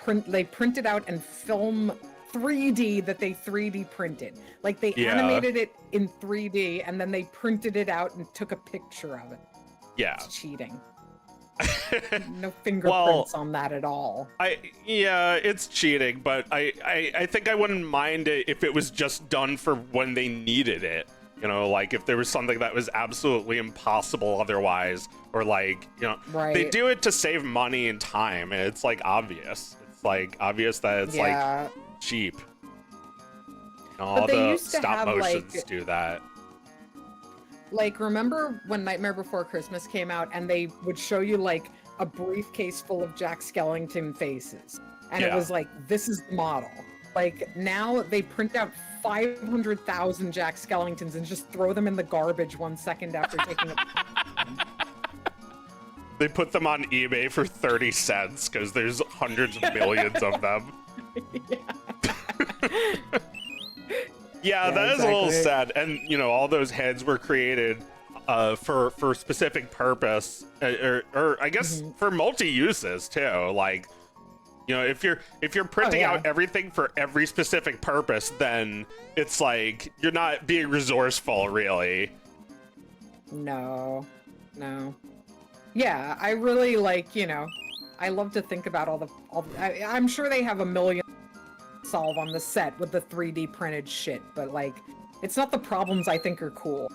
A: print it out and film 3D that they 3D printed. Like they animated it in 3D and then they printed it out and took a picture of it.
B: Yeah.
A: It's cheating. No fingerprints on that at all.
B: Yeah, it's cheating, but I think I wouldn't mind it if it was just done for when they needed it. You know, like if there was something that was absolutely impossible otherwise, or like, you know, they do it to save money and time, and it's like obvious. It's like obvious that it's like cheap. All
A: But they
B: the
A: used to
B: stop
A: have,
B: motions
A: like-
B: do that.
A: Like, remember when Nightmare Before Christmas came out and they would show you, like, a briefcase full of Jack Skellington faces? And it
B: Yeah.
A: was like, this is the model. Like, now they print out 500,000 Jack Skellingtons and just throw them in the garbage 1 second after taking a...
B: They put them on eBay for 30 cents because there's hundreds of millions of them. Yeah, that is a little sad. And, you know, all those heads were created for specific purpose, or I guess for multi-uses too. Like, you know, if you're printing out everything for every specific purpose, then it's like you're not being resourceful, really.
A: No. Yeah, I really like, you know, I love to think about all the I'm sure they have a million solve on the set with the 3D printed shit, but like, it's not the problems I think are cool.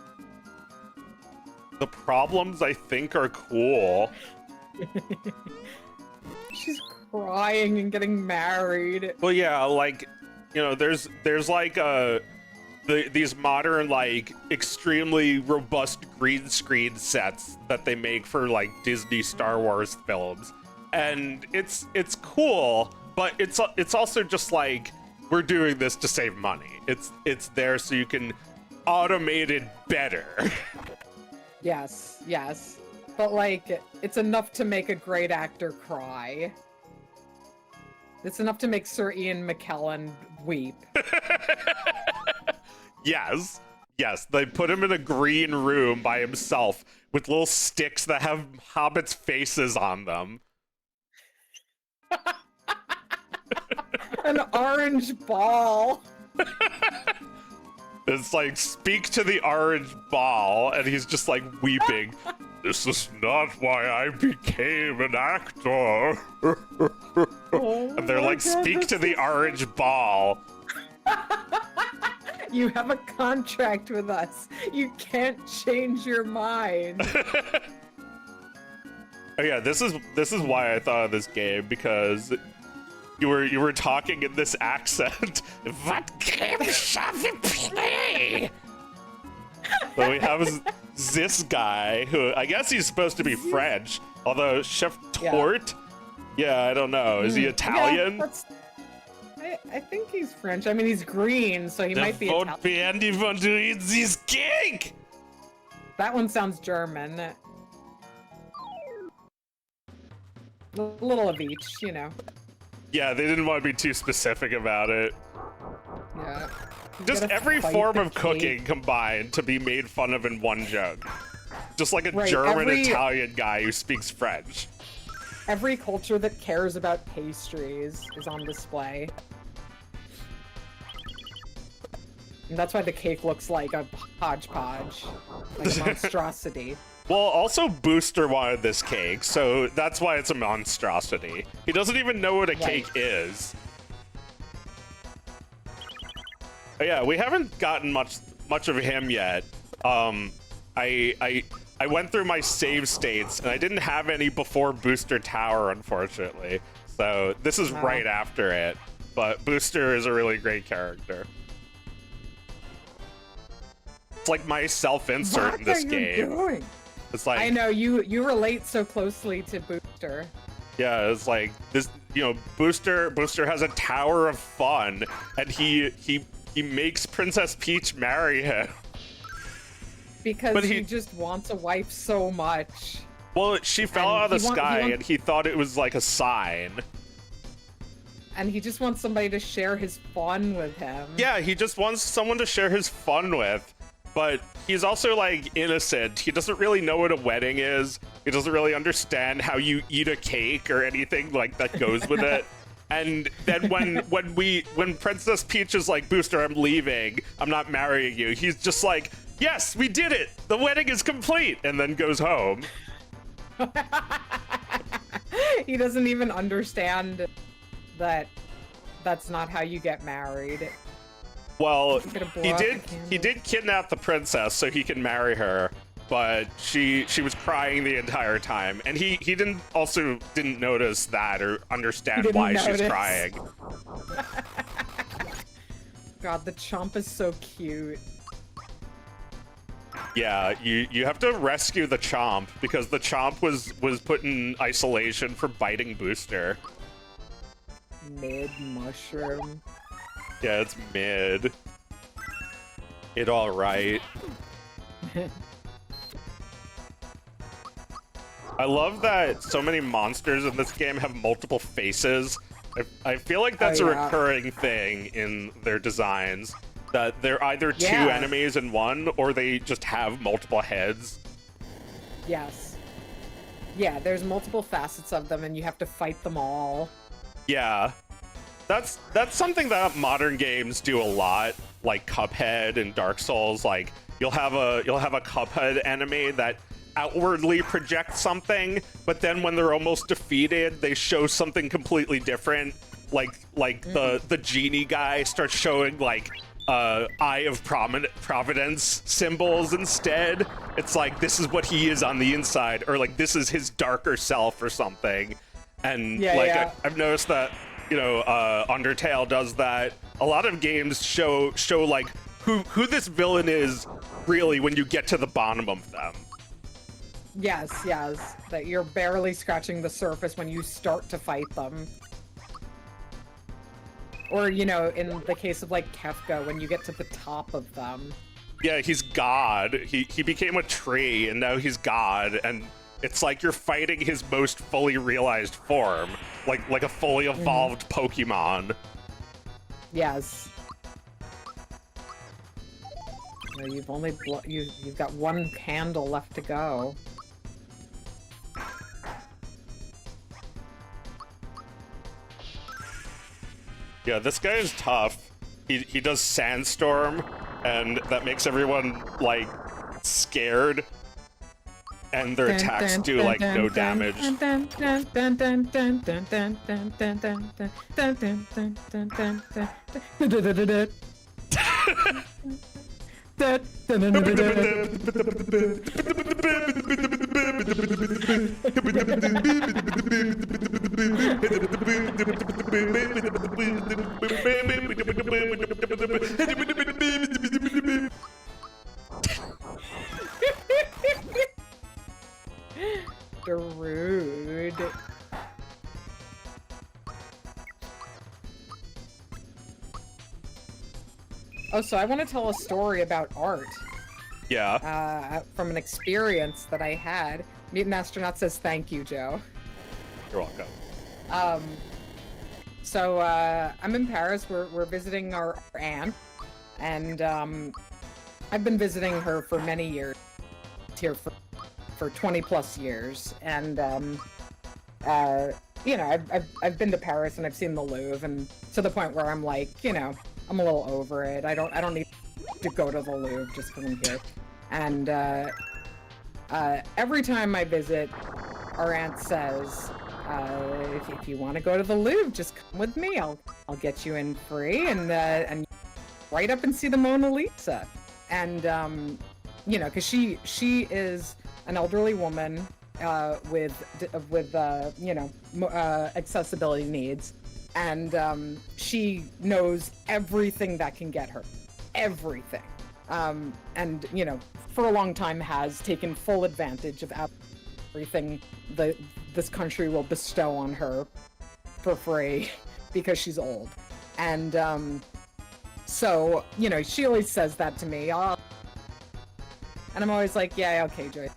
B: The problems I think are cool.
A: She's crying and getting married.
B: Well, yeah, like, you know, there's like these modern, like, extremely robust green screen sets that they make for like Disney Star Wars films, and it's cool, but it's also just like, we're doing this to save money. It's there so you can automate it better.
A: Yes. But like, it's enough to make a great actor cry. It's enough to make Sir Ian McKellen weep.
B: Yes. They put him in a green room by himself with little sticks that have hobbits' faces on them.
A: An orange ball.
B: It's like, speak to the orange ball, and he's just like weeping. This is not why I became an actor. And they're like, speak to the orange ball.
A: You have a contract with us. You can't change your mind.
B: Oh yeah, this is why I thought of this game, because you were talking in this accent. What game shall we play? So we have this guy who, I guess he's supposed to be French, although Chef Tort, yeah, I don't know. Is he Italian?
A: Yeah, I think he's French. I mean, he's green, so he might be
B: There
A: Italian.
B: won't be anyone to eat this cake.
A: That one sounds German. A little of each, you know.
B: Yeah, they didn't want to be too specific about it.
A: Yeah.
B: Just
A: gotta
B: every
A: fight
B: form
A: the
B: of cooking
A: cake.
B: combined to be made fun of in one joke. Just like a
A: Right,
B: German
A: every-
B: Italian guy who speaks French.
A: Every culture that cares about pastries is on display. And that's why the cake looks like a hodgepodge. Like a monstrosity.
B: Well, also Booster wanted this cake, so that's why it's a monstrosity. He doesn't even know what a cake is. Oh, yeah, we haven't gotten much of him yet. I went through my save states, and I didn't have any before Booster Tower, unfortunately. So this is right after it. But Booster is a really great character. It's like my self-insert in this game.
A: Doing?
B: It's like,
A: I know you relate so closely to Booster.
B: yeah, it's like this. You know, Booster has a tower of fun, and he makes Princess Peach marry him.
A: Because he just wants a wife so much.
B: Well, she fell
A: And
B: out of the
A: he
B: sky,
A: wants-
B: and he thought it was like a sign.
A: And he just wants somebody to share his fun with him.
B: Yeah, he just wants someone to share his fun with. But he's also, like, innocent. He doesn't really know what a wedding is. He doesn't really understand how you eat a cake or anything like that goes with it. And then when Princess Peach is like, Booster, I'm leaving. I'm not marrying you. He's just like, yes, we did it. The wedding is complete. And then goes home.
A: He doesn't even understand that that's not how you get married.
B: Well,
A: Gonna blow
B: he
A: out the
B: did
A: candle.
B: kidnap the princess so he can marry her, but she was crying the entire time, and he didn't notice that or understand
A: He didn't
B: why she's
A: notice.
B: crying.
A: God, the chomp is so cute.
B: Yeah, you have to rescue the chomp because the chomp was put in isolation for biting Booster.
A: Mid mushroom.
B: Yeah, it's mid. It all right. I love that so many monsters in this game have multiple faces. I feel like that's a recurring thing in their designs. That they're either two enemies in one, or they just have multiple heads.
A: Yes. Yeah, there's multiple facets of them, and you have to fight them all.
B: Yeah. That's something that modern games do a lot, like Cuphead and Dark Souls. Like you'll have a Cuphead enemy that outwardly projects something, but then when they're almost defeated, they show something completely different. Like the genie guy starts showing like Eye of Providence symbols instead. It's like this is what he is on the inside, or like this is his darker self or something. And I've noticed that, you know, Undertale does that. A lot of games show like who this villain is really when you get to the bottom of them.
A: Yes, that you're barely scratching the surface when you start to fight them. Or, you know, in the case of like Kefka, when you get to the top of them.
B: Yeah, he's God. He became a tree and now he's God, and it's like you're fighting his most fully realized form, like a fully evolved Pokemon.
A: Yes. No, you've only you've got one candle left to go.
B: Yeah, this guy is tough. He does Sandstorm, and that makes everyone like scared, and their attacks do like no damage.
A: Rude. Oh, so I want to tell a story about art.
B: Yeah.
A: From an experience that I had. Mutant Astronaut says thank you, Joe.
B: You're welcome.
A: So I'm in Paris. We're visiting our aunt, and I've been visiting her for many years. Here for 20 plus years, and you know, I've been to Paris and I've seen the Louvre, and to the point where I'm like, you know, I'm a little over it. I don't need to go to the Louvre just because I'm here. And every time I visit, our aunt says, if you want to go to the Louvre, just come with me. I'll get you in free, and right up and see the Mona Lisa. And you know, because she is an elderly woman with you know, accessibility needs, and she knows everything that can get her, everything, and you know, for a long time has taken full advantage of everything this country will bestow on her for free because she's old. And so, you know, she always says that to me, and I'm always like, yeah, okay, Joy,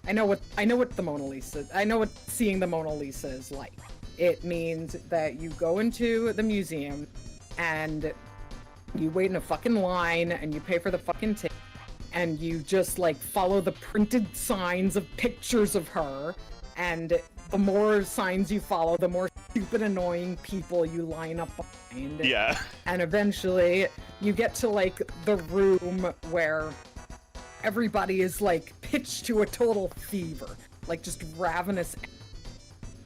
A: I know what the Mona Lisa, I know what seeing the Mona Lisa is like. It means that you go into the museum and you wait in a fucking line and you pay for the fucking ticket, and you just like follow the printed signs of pictures of her, and the more signs you follow, the more stupid, annoying people you line up behind.
B: Yeah.
A: And eventually you get to like the room where everybody is like pitched to a total fever, like just ravenous.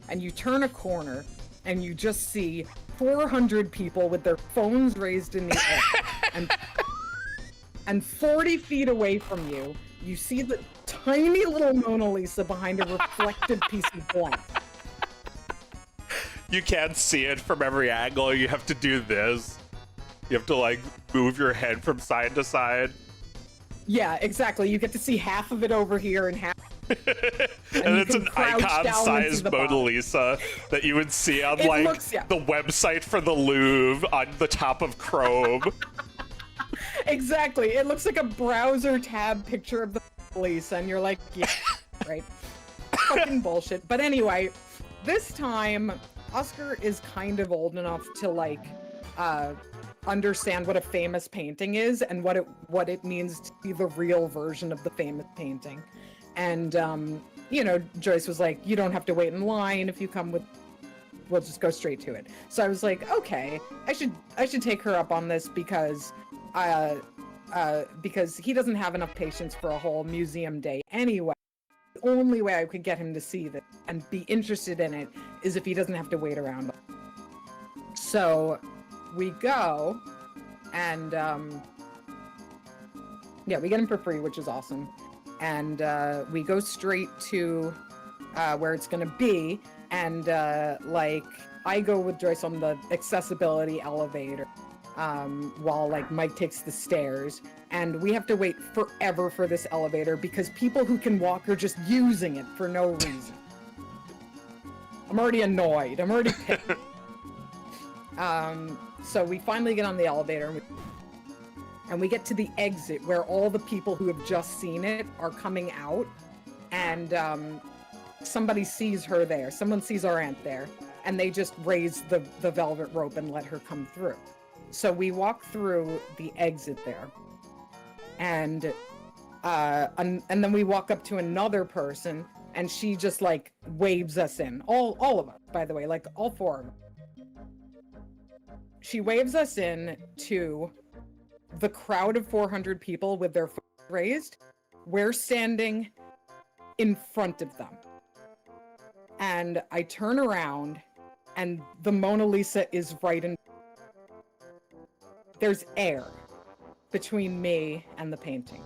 A: And you turn a corner and you just see 400 people with their phones raised in the air. And 40 feet away from you, you see the tiny little Mona Lisa behind a reflective piece of glass.
B: You can't see it from every angle. You have to do this. You have to like move your head from side to side.
A: Yeah, exactly. You get to see half of it over here and half.
B: And it's an icon-sized Mona Lisa that you would see on the website for the Louvre on the top of Chrome.
A: Exactly. It looks like a browser tab picture of the Mona Lisa, and you're like, yeah, right. Fucking bullshit. But anyway, this time Oscar is kind of old enough to like understand what a famous painting is and what it means to be the real version of the famous painting. And you know, Joyce was like, you don't have to wait in line if you come with, we'll just go straight to it. So I was like, okay, I should take her up on this because he doesn't have enough patience for a whole museum day anyway. The only way I could get him to see this and be interested in it is if he doesn't have to wait around. So we go and yeah, we get him for free, which is awesome. And we go straight to where it's gonna be, and like I go with Joyce on the accessibility elevator while like Mike takes the stairs, and we have to wait forever for this elevator because people who can walk are just using it for no reason. I'm already annoyed. I'm already pissed. So we finally get on the elevator and we get to the exit where all the people who have just seen it are coming out, and somebody sees her there. Someone sees our aunt there, and they just raise the velvet rope and let her come through. So we walk through the exit there, and then we walk up to another person, and she just like waves us in. All of us, by the way, like all four of them. She waves us in to the crowd of 400 people with their phones raised. We're standing in front of them. And I turn around, and the Mona Lisa is right in. There's air between me and the painting.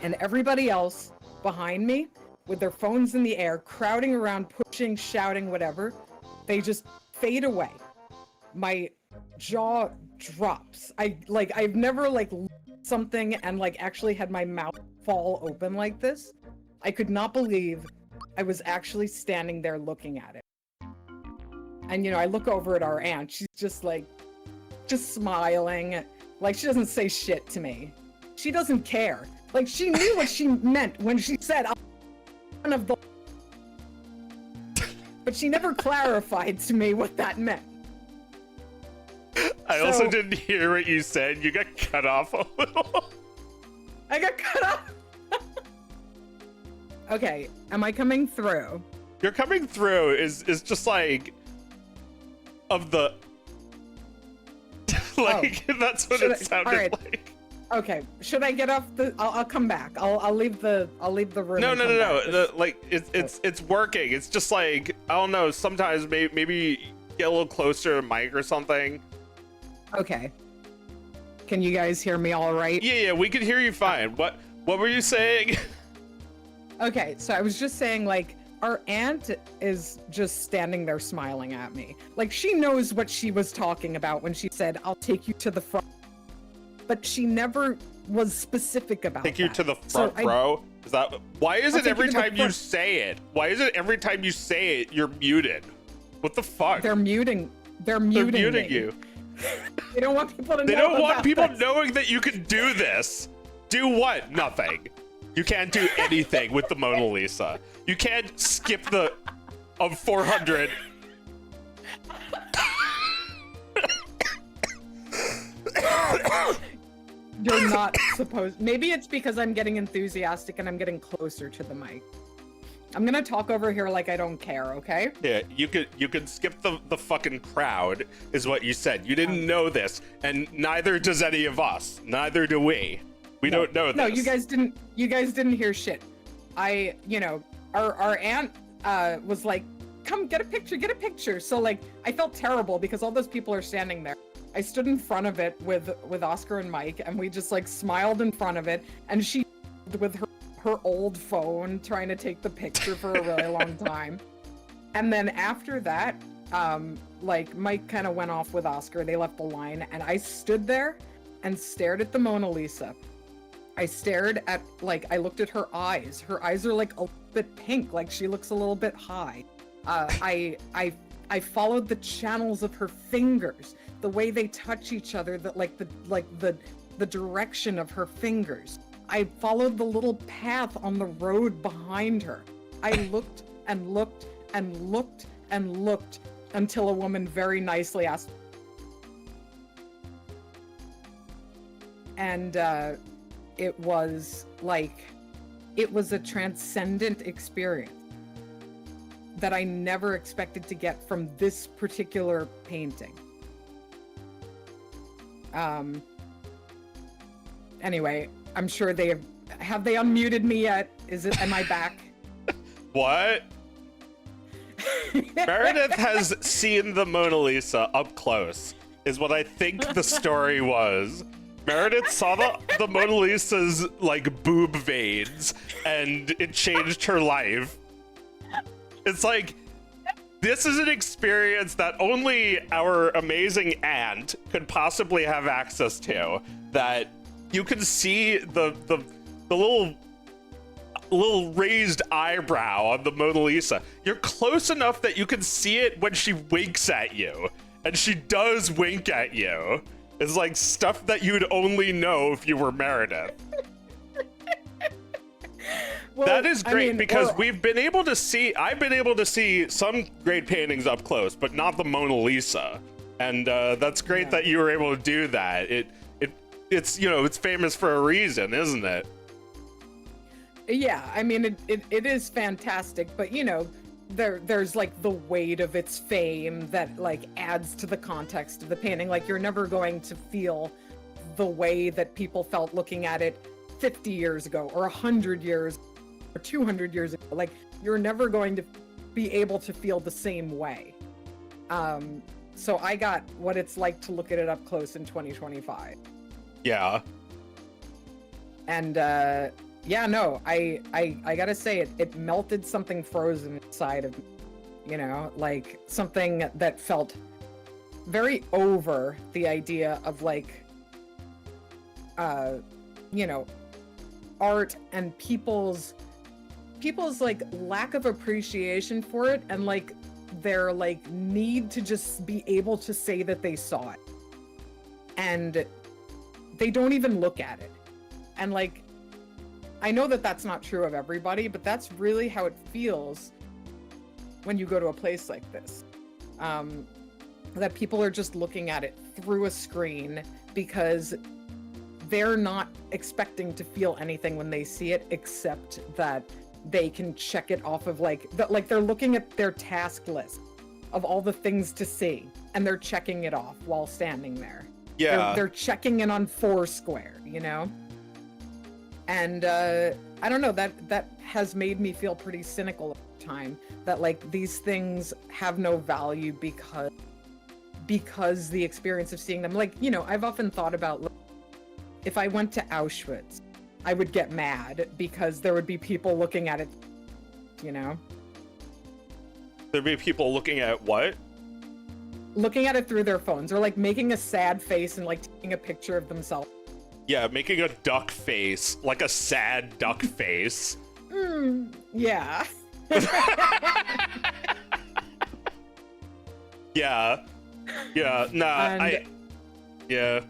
A: And everybody else behind me, with their phones in the air, crowding around, pushing, shouting, whatever, they just fade away. My jaw drops. I've never like something and like actually had my mouth fall open like this. I could not believe I was actually standing there looking at it. And you know, I look over at our aunt. She's just like, just smiling. Like she doesn't say shit to me. She doesn't care. Like she knew what she meant when she said, "I'm one of the," but she never clarified to me what that meant.
B: I also didn't hear what you said. You got cut off a little.
A: I got cut off? Okay, am I coming through?
B: You're coming through is just like of the like that's what it sounded like.
A: Okay, should I get off the? I'll come back. I'll leave the room.
B: No. Like it's working. It's just like I don't know. Sometimes maybe get a little closer to Mike or something.
A: Okay. Can you guys hear me all right?
B: Yeah, we can hear you fine. What were you saying?
A: Okay, so I was just saying, like, our aunt is just standing there smiling at me. Like, she knows what she was talking about when she said, "I'll take you to the front." But she never was specific about
B: Take you to the front row? Is that why is it every time you say it? Why is it every time you say it you're muted? What the fuck?
A: They're muting me.
B: You.
A: They don't want people to know.
B: They don't want people knowing that you can do this. Do what? Nothing. You can't do anything with the Mona Lisa. You can't skip the of 400.
A: You're not supposed. Maybe it's because I'm getting enthusiastic and I'm getting closer to the mic. I'm gonna talk over here like I don't care, okay?
B: Yeah, you could skip the fucking crowd, is what you said. You didn't know this, and neither does any of us. Neither do we. We don't know this.
A: No, you guys didn't hear shit. Our aunt was like, "Come get a picture." So like, I felt terrible because all those people are standing there. I stood in front of it with Oscar and Mike, and we just like smiled in front of it, and she with her old phone trying to take the picture for a really long time. And then after that, like Mike kind of went off with Oscar. They left the line, and I stood there and stared at the Mona Lisa. I stared at, like, I looked at her eyes. Her eyes are like a bit pink, like she looks a little bit high. I followed the channels of her fingers, the way they touch each other, that the direction of her fingers. I followed the little path on the road behind her. I looked and looked and looked and looked until a woman very nicely asked. And it was a transcendent experience that I never expected to get from this particular painting. Anyway, I'm sure have they unmuted me yet? Am I back?
B: What? Meredith has seen the Mona Lisa up close, is what I think the story was. Meredith saw the Mona Lisa's, like, boob veins, and it changed her life. It's like, this is an experience that only our amazing aunt could possibly have access to, that you can see the little raised eyebrow on the Mona Lisa. You're close enough that you can see it when she winks at you, and she does wink at you. It's like stuff that you'd only know if you were Meredith. Well, that is great, because I've been able to see some great paintings up close, but not the Mona Lisa. And that's great that you were able to do that. It's it's famous for a reason, isn't it?
A: Yeah, I mean, it is fantastic, but there's like the weight of its fame that like adds to the context of the painting. Like, you're never going to feel the way that people felt looking at it 50 years ago or 100 years or 200 years ago. Like, you're never going to be able to feel the same way. So I got what it's like to look at it up close in 2025.
B: Yeah.
A: And yeah, no, I gotta say, it melted something frozen inside of me, like something that felt very over the idea of like, art and people's like lack of appreciation for it, and like their like need to just be able to say that they saw it, and they don't even look at it. And like, I know that that's not true of everybody, but that's really how it feels when you go to a place like this. That people are just looking at it through a screen because they're not expecting to feel anything when they see it, except that they can check it off of like they're looking at their task list of all the things to see, and they're checking it off while standing there.
B: Yeah.
A: They're checking in on Foursquare, And I don't know, that has made me feel pretty cynical at the time, that like these things have no value because the experience of seeing them, like, I've often thought about, like, if I went to Auschwitz, I would get mad because there would be people looking at it,
B: There'd be people looking at what?
A: Looking at it through their phones, or like making a sad face and like taking a picture of themselves.
B: Yeah, making a duck face, like a sad duck face.
A: Yeah.
B: Yeah. Nah, yeah.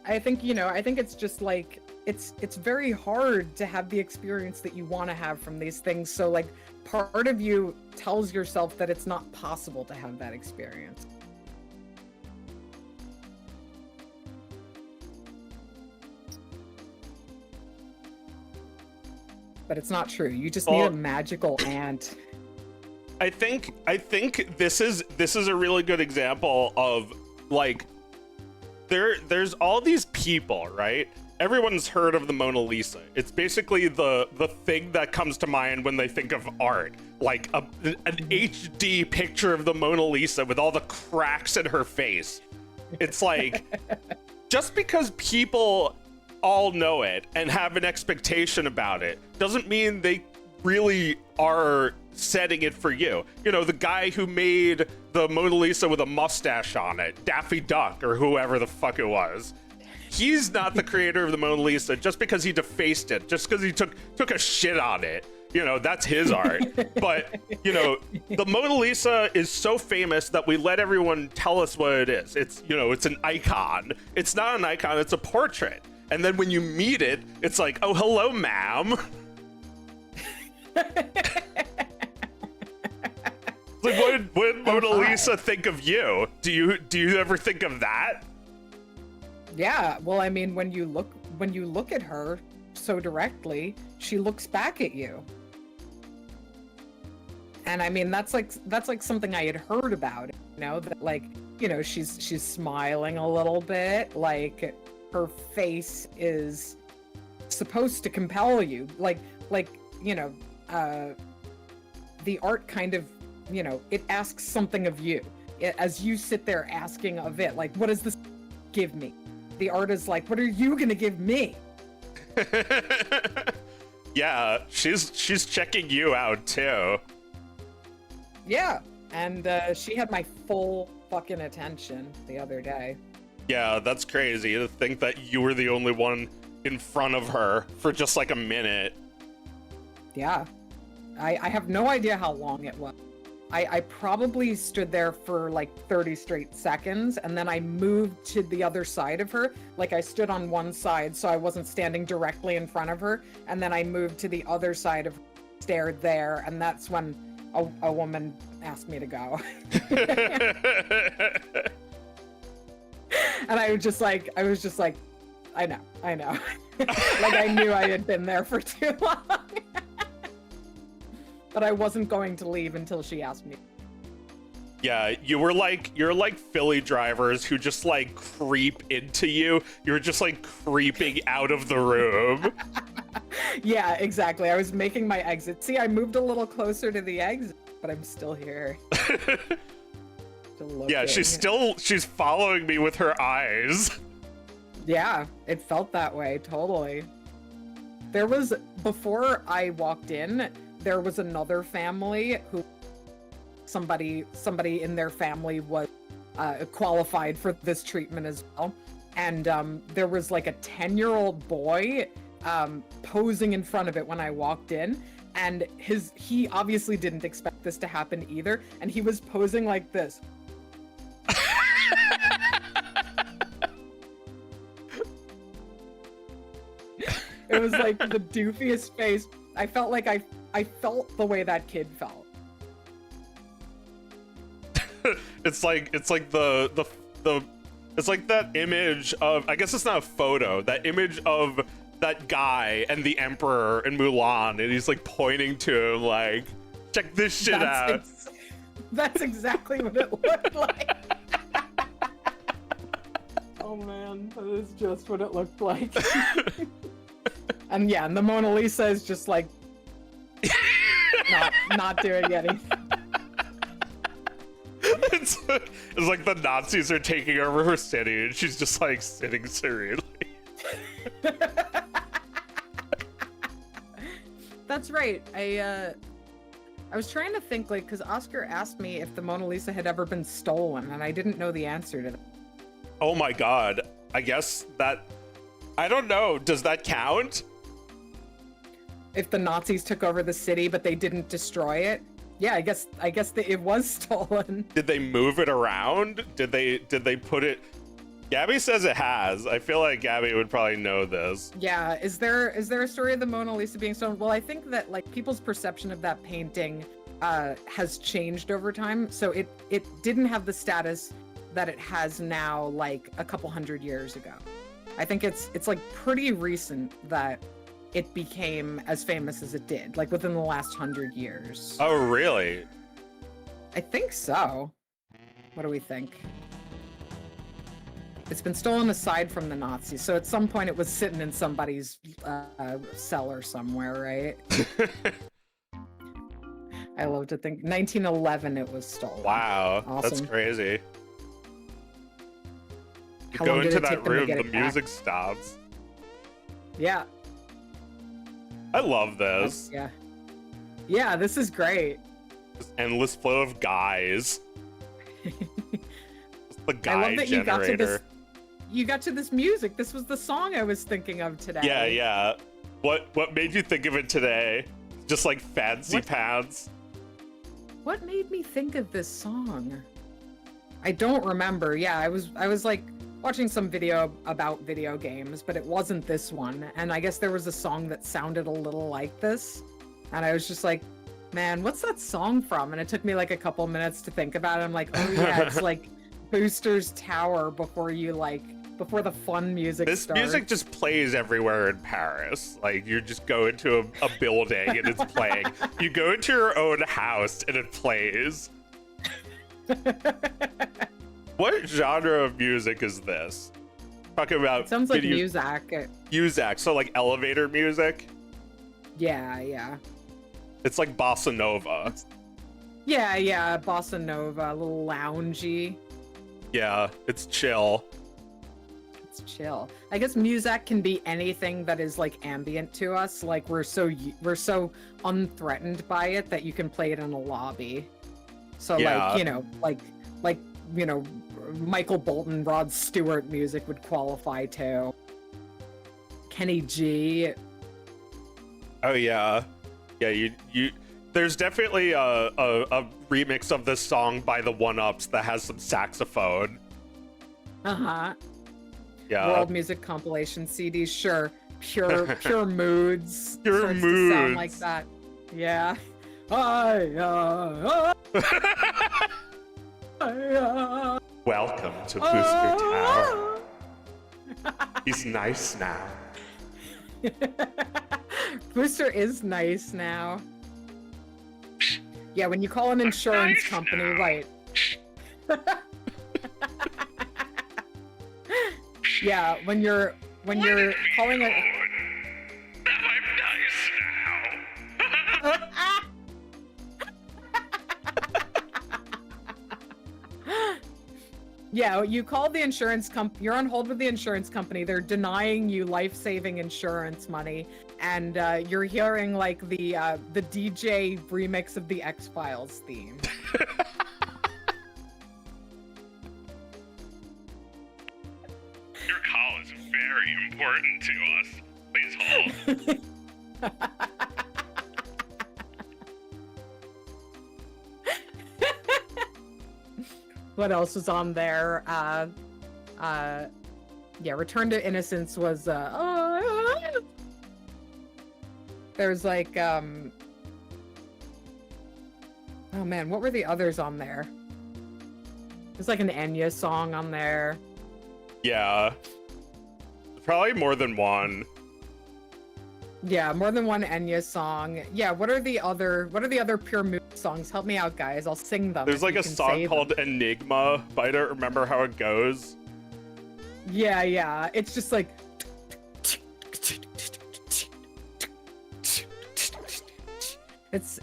A: I think, I think it's just like, it's very hard to have the experience that you want to have from these things. So like, part of you tells yourself that it's not possible to have that experience. But it's not true. You just need a magical aunt.
B: I think this is a really good example of like, there's all these people, right? Everyone's heard of the Mona Lisa. It's basically the thing that comes to mind when they think of art, like an HD picture of the Mona Lisa with all the cracks in her face. It's like, just because people all know it and have an expectation about it doesn't mean really are setting it for you. You know, the guy who made the Mona Lisa with a mustache on it, Daffy Duck or whoever the fuck it was. He's not the creator of the Mona Lisa just because he defaced it, just because he took a shit on it. You know, that's his art. But, you know, the Mona Lisa is so famous that we let everyone tell us what it is. It's, you know, it's an icon. It's not an icon, it's a portrait. And then when you meet it, it's like, oh, hello, ma'am. Like, what did Mona Lisa think of you? Do you ever think of that?
A: Yeah, well, I mean, when you look at her so directly, she looks back at you. And I mean, that's like something I had heard about, you know, that like, you know, she's smiling a little bit, like her face is supposed to compel you, like, you know, the art kind of, you know, it asks something of you as you sit there asking of it, like, what does this give me? The art is like, what are you gonna give me?
B: Yeah, she's checking you out too.
A: Yeah, and she had my full fucking attention the other day.
B: Yeah, that's crazy to think that you were the only one in front of her for just like a minute.
A: Yeah, I have no idea how long it was. I probably stood there for like 30 straight seconds, and then I moved to the other side of her. Like I stood on one side so I wasn't standing directly in front of her, and then I moved to the other side of her, stared there, and that's when a woman asked me to go. And I was just like, I know. Like I knew I had been there for too long. But I wasn't going to leave until she asked me.
B: Yeah, you're like Philly drivers who just like creep into you. You're just like creeping out of the room.
A: Yeah, exactly. I was making my exit. See, I moved a little closer to the exit, but I'm still here.
B: Yeah, she's following me with her eyes.
A: Yeah, it felt that way, totally. Before I walked in, there was another family who somebody in their family was qualified for this treatment as well. And there was like a 10-year-old boy posing in front of it when I walked in, and he obviously didn't expect this to happen either, and he was posing like this. It was like the doofiest face. I felt like I felt the way that kid felt.
B: It's like the it's like that image of, I guess it's not a photo, that image of that guy and the emperor in Mulan, and he's like pointing to him like, check this shit out.
A: That's exactly what it looked like. Oh man, that is just what it looked like. And yeah, and the Mona Lisa is just like not doing anything.
B: It's like the Nazis are taking over her city, and she's just like sitting serenely.
A: That's right. I was trying to think, like, because Oscar asked me if the Mona Lisa had ever been stolen, and I didn't know the answer to that.
B: Oh my god. I guess that, I don't know. Does that count?
A: If the Nazis took over the city, but they didn't destroy it? Yeah, I guess it was stolen.
B: Did they move it around? Did they put it? Gabby says it has. I feel like Gabby would probably know this.
A: Yeah, is there a story of the Mona Lisa being stolen? Well, I think that like people's perception of that painting has changed over time. So it didn't have the status that it has now, like a couple hundred years ago. I think it's like pretty recent that it became as famous as it did, like within the last 100 years.
B: Oh, really?
A: I think so. What do we think? It's been stolen aside from the Nazis, so at some point it was sitting in somebody's cellar somewhere, right? I love to think 1911 it was stolen.
B: Wow,
A: awesome.
B: That's crazy. You
A: How
B: go
A: long did
B: into
A: it take
B: that
A: them to
B: room,
A: get
B: the
A: it back?
B: music stops.
A: Yeah.
B: I love this.
A: Yeah. Yeah, this is great.
B: This endless flow of guys. The
A: I
B: guy
A: love that
B: generator.
A: you got to this music. This was the song I was thinking of today.
B: Yeah, yeah. What made you think of it today? Just like fancy pants.
A: What made me think of this song? I don't remember. Yeah, I was like watching some video about video games, but it wasn't this one. And I guess there was a song that sounded a little like this. And I was just like, man, what's that song from? And it took me like a couple minutes to think about it. I'm like, oh yeah, it's like Booster's Tower before the fun music
B: This
A: starts.
B: music just plays everywhere in Paris. Like, you just go into a building and it's playing. You go into your own house and it plays. What genre of music is this? Talking about
A: It sounds like music.
B: Muzak, so like elevator music.
A: Yeah.
B: It's like bossa nova.
A: Yeah, bossa nova, a little loungy.
B: Yeah, it's chill.
A: It's chill. I guess music can be anything that is like ambient to us. Like we're so unthreatened by it that you can play it in a lobby. So
B: Yeah.
A: like Michael Bolton, Rod Stewart music would qualify too. Kenny G.
B: Oh yeah, yeah. You. There's definitely a remix of this song by the One Ups that has some saxophone. Yeah.
A: World music compilation CDs, sure. Pure moods.
B: Pure
A: starts to
B: moods.
A: sound like that. Yeah.
B: Welcome to Booster Tower. He's nice now.
A: Booster is nice now. Yeah, when you call an insurance
B: nice
A: company,
B: now.
A: right. Yeah, when you're calling it.
B: I'm nice now.
A: Yeah, you call the insurance company, you're on hold with the insurance company, they're denying you life-saving insurance money, and you're hearing like the DJ remix of the X-Files theme.
B: Your call is very important to us. Please hold.
A: What else was on there? Yeah, Return to Innocence was there's like oh man, what were the others on there? There's like an Enya song on there.
B: Yeah. Probably more than one.
A: Yeah, more than one Enya song. Yeah, what are the other Pure Mood songs? Help me out, guys. I'll sing them.
B: There's
A: if
B: like
A: you
B: a
A: can
B: song
A: say
B: called
A: them.
B: Enigma, but I don't remember how it goes.
A: Yeah. It's just like it's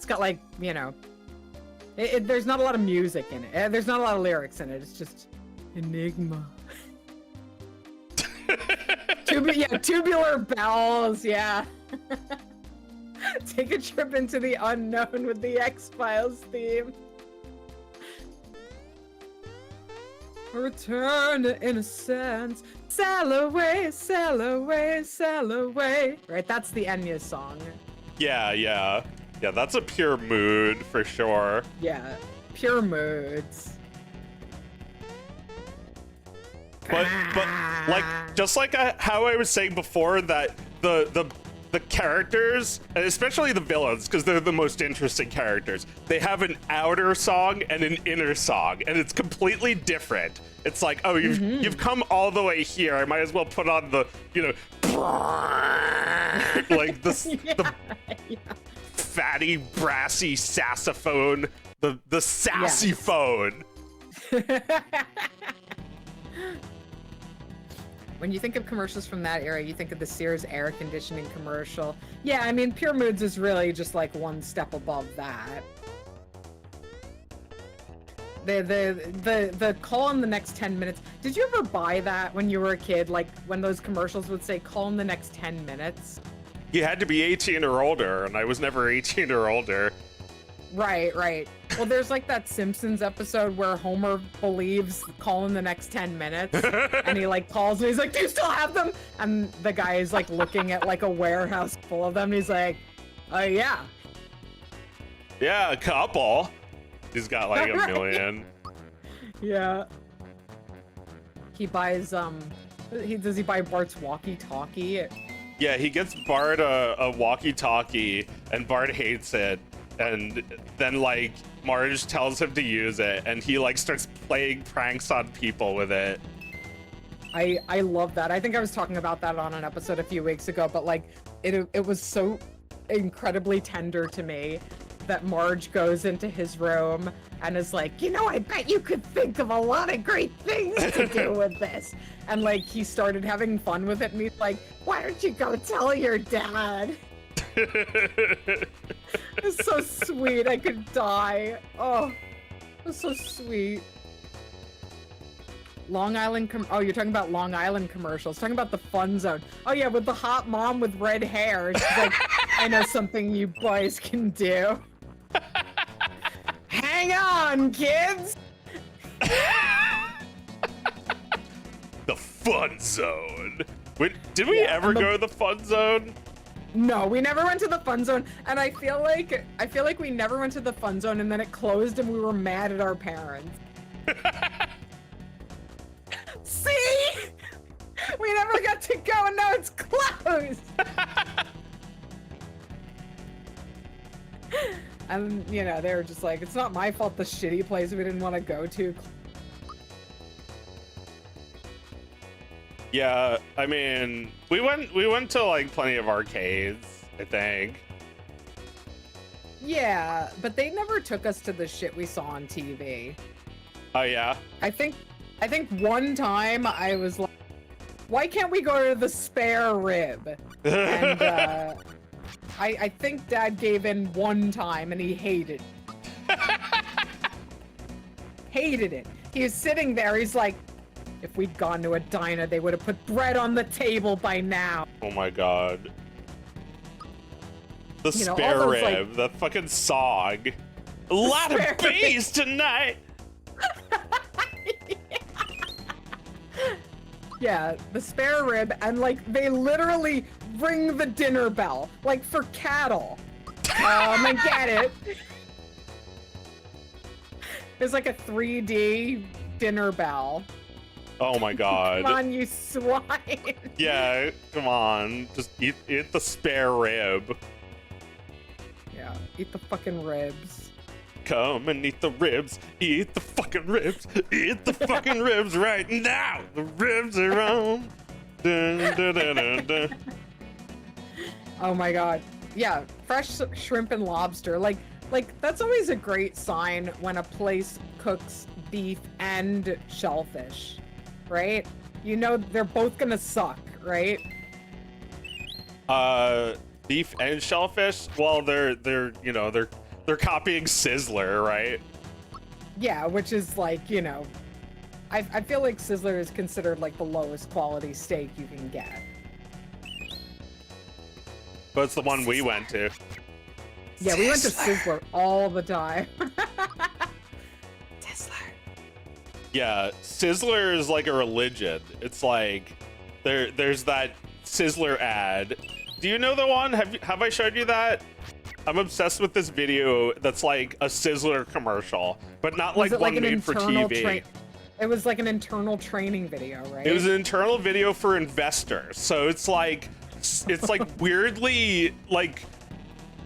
A: got like, you know, there's not a lot of music in it. There's not a lot of lyrics in it. It's just Enigma. Tubular bells, yeah. Take a trip into the unknown with the X-Files theme. Return to innocence. Sail away, sail away, sail away. Right, that's the Enya song.
B: Yeah, that's a pure mood for sure.
A: Yeah, pure moods.
B: But like, just like how I was saying before, that the characters, and especially the villains, because they're the most interesting characters, they have an outer song and an inner song, and it's completely different. It's like, oh, you've come all the way here. I might as well put on the, you know, like the fatty, brassy saxophone, the sassy phone.
A: When you think of commercials from that era, you think of the Sears air conditioning commercial. Yeah, I mean, Pure Moods is really just like one step above that. The call in the next 10 minutes. Did you ever buy that when you were a kid? Like when those commercials would say, call in the next 10 minutes?
B: You had to be 18 or older, and I was never 18 or older.
A: Right, right. Well, there's like that Simpsons episode where Homer believes call in the next 10 minutes, and he like calls and he's like, "Do you still have them?" And the guy is like looking at like a warehouse full of them. And he's like, yeah.
B: Yeah, a couple. He's got like a million.
A: Yeah. He buys does he buy Bart's walkie-talkie?
B: Yeah, he gets Bart a walkie-talkie, and Bart hates it. And then like Marge tells him to use it, and he like starts playing pranks on people with it.
A: I love that. I think I was talking about that on an episode a few weeks ago, but like it was so incredibly tender to me that Marge goes into his room and is like, you know, I bet you could think of a lot of great things to do with this. And like he started having fun with it, and he's like, why don't you go tell your dad? It's so sweet. I could die. Oh, it's so sweet. Long Island oh, you're talking about Long Island commercials. Talking about the Fun Zone. Oh yeah, with the hot mom with red hair. She's like, I know something you boys can do. Hang on, kids.
B: The Fun Zone. Wait, did we ever go to the Fun Zone?
A: No, we never went to the Fun Zone, and I feel like we never went to the Fun Zone, and then it closed, and we were mad at our parents. See? We never got to go, and now it's closed. And you know, they were just like, it's not my fault. The shitty place we didn't want to go to.
B: Yeah, I mean, we went to like plenty of arcades, I think.
A: Yeah, but they never took us to the shit we saw on TV.
B: Oh yeah.
A: I think one time I was like, why can't we go to the Spare Rib? And I think Dad gave in one time and he hated it. Hated it. He was sitting there, he's like, if we'd gone to a diner, they would have put bread on the table by now.
B: Oh my god. The
A: You know,
B: Spare
A: all those,
B: Rib, the fucking song. A lot of bass tonight.
A: Yeah, the Spare Rib, and like they literally ring the dinner bell, like for cattle. I get it. There's like a 3D dinner bell.
B: Oh my god.
A: Come on, you swine.
B: Yeah, come on. Just eat the Spare Rib.
A: Yeah, eat the fucking ribs.
B: Come and eat the ribs. Eat the fucking ribs. Eat the fucking ribs right now. The ribs are on. Dun, dun, dun, dun, dun.
A: Oh my god. Yeah, fresh shrimp and lobster. Like that's always a great sign when a place cooks beef and shellfish, right? You know they're both gonna suck, right?
B: Beef and shellfish? Well, they're copying Sizzler, right?
A: Yeah, which is like, you know, I feel like Sizzler is considered like the lowest quality steak you can get.
B: But it's the one we went to.
A: Yeah, we went to Sizzler all the time. Sizzler.
B: Yeah, Sizzler is like a religion. It's like there's that Sizzler ad. Do you know the one? Have I showed you that? I'm obsessed with this video that's like a Sizzler commercial, but not like one made for TV.
A: It was like an internal training video, right?
B: It was an internal video for investors. So it's like weirdly like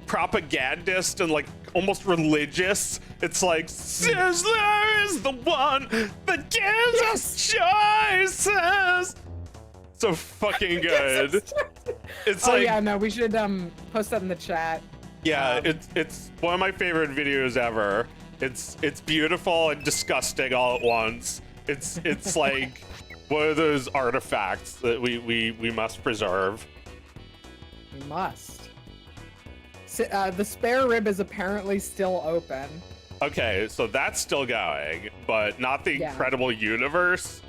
B: propagandist and like almost religious. It's like Sizzler is the one that gives us choices. So fucking good. It's
A: oh
B: like,
A: yeah, no, we should post that in the chat.
B: Yeah, it's one of my favorite videos ever. It's beautiful and disgusting all at once. It's like one of those artifacts that we must preserve.
A: We must. The Spare Rib is apparently still open.
B: Okay, so that's still going, but not the Incredible Universe.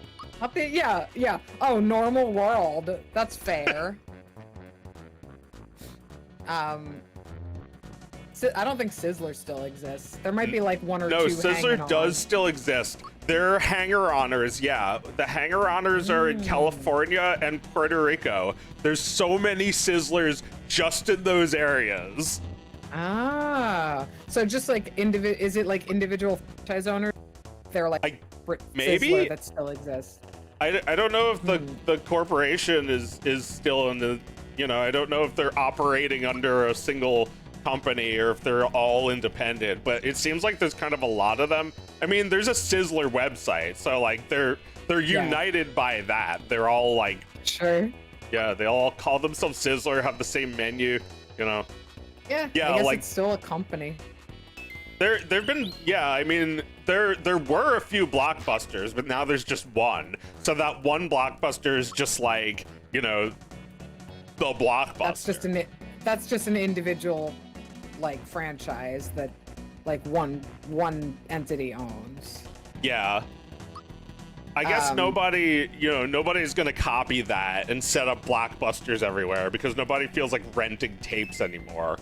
A: Yeah. Oh, Normal World. That's fair. I don't think Sizzler still exists. There might be like one or
B: No,
A: two.
B: Sizzler does still exist. They're hanger-oners, yeah. The hanger-oners are in California and Puerto Rico. There's so many Sizzlers just in those areas.
A: Ah, so just like is it like individual franchise owners? They're like
B: maybe
A: Sizzler that still exists.
B: I don't know if the corporation is still in the, you know, I don't know if they're operating under a single company or if they're all independent, but it seems like there's kind of a lot of them. I mean, there's a Sizzler website, so like they're united by that. They're all like,
A: sure,
B: yeah, they all call themselves Sizzler, have the same menu, you know.
A: Yeah,
B: yeah,
A: I guess
B: like
A: it's still a company.
B: There've been, yeah, I mean, there were a few Blockbusters, but now there's just one. So that one Blockbuster is just like, you know, the Blockbuster.
A: That's just an individual like franchise that like one entity owns.
B: Yeah. I guess nobody's gonna copy that and set up Blockbusters everywhere because nobody feels like renting tapes anymore.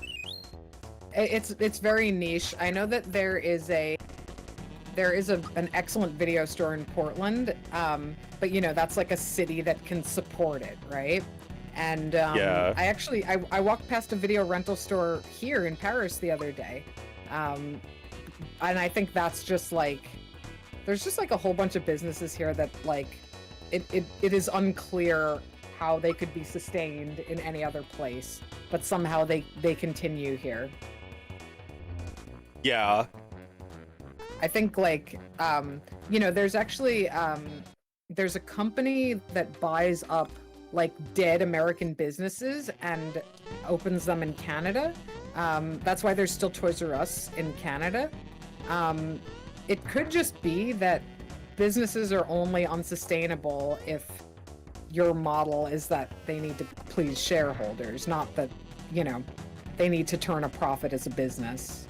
A: It's very niche. I know that there is an excellent video store in Portland, but you know, that's like a city that can support it, right? And
B: yeah.
A: I walked past a video rental store here in Paris the other day, and I think that's just like, there's just like a whole bunch of businesses here that like it is unclear how they could be sustained in any other place, but somehow they continue here.
B: Yeah.
A: I think like you know, there's actually there's a company that buys up like dead American businesses and opens them in Canada. That's why there's still Toys R Us in Canada. It could just be that businesses are only unsustainable if your model is that they need to please shareholders, not that, you know, they need to turn a profit as a business.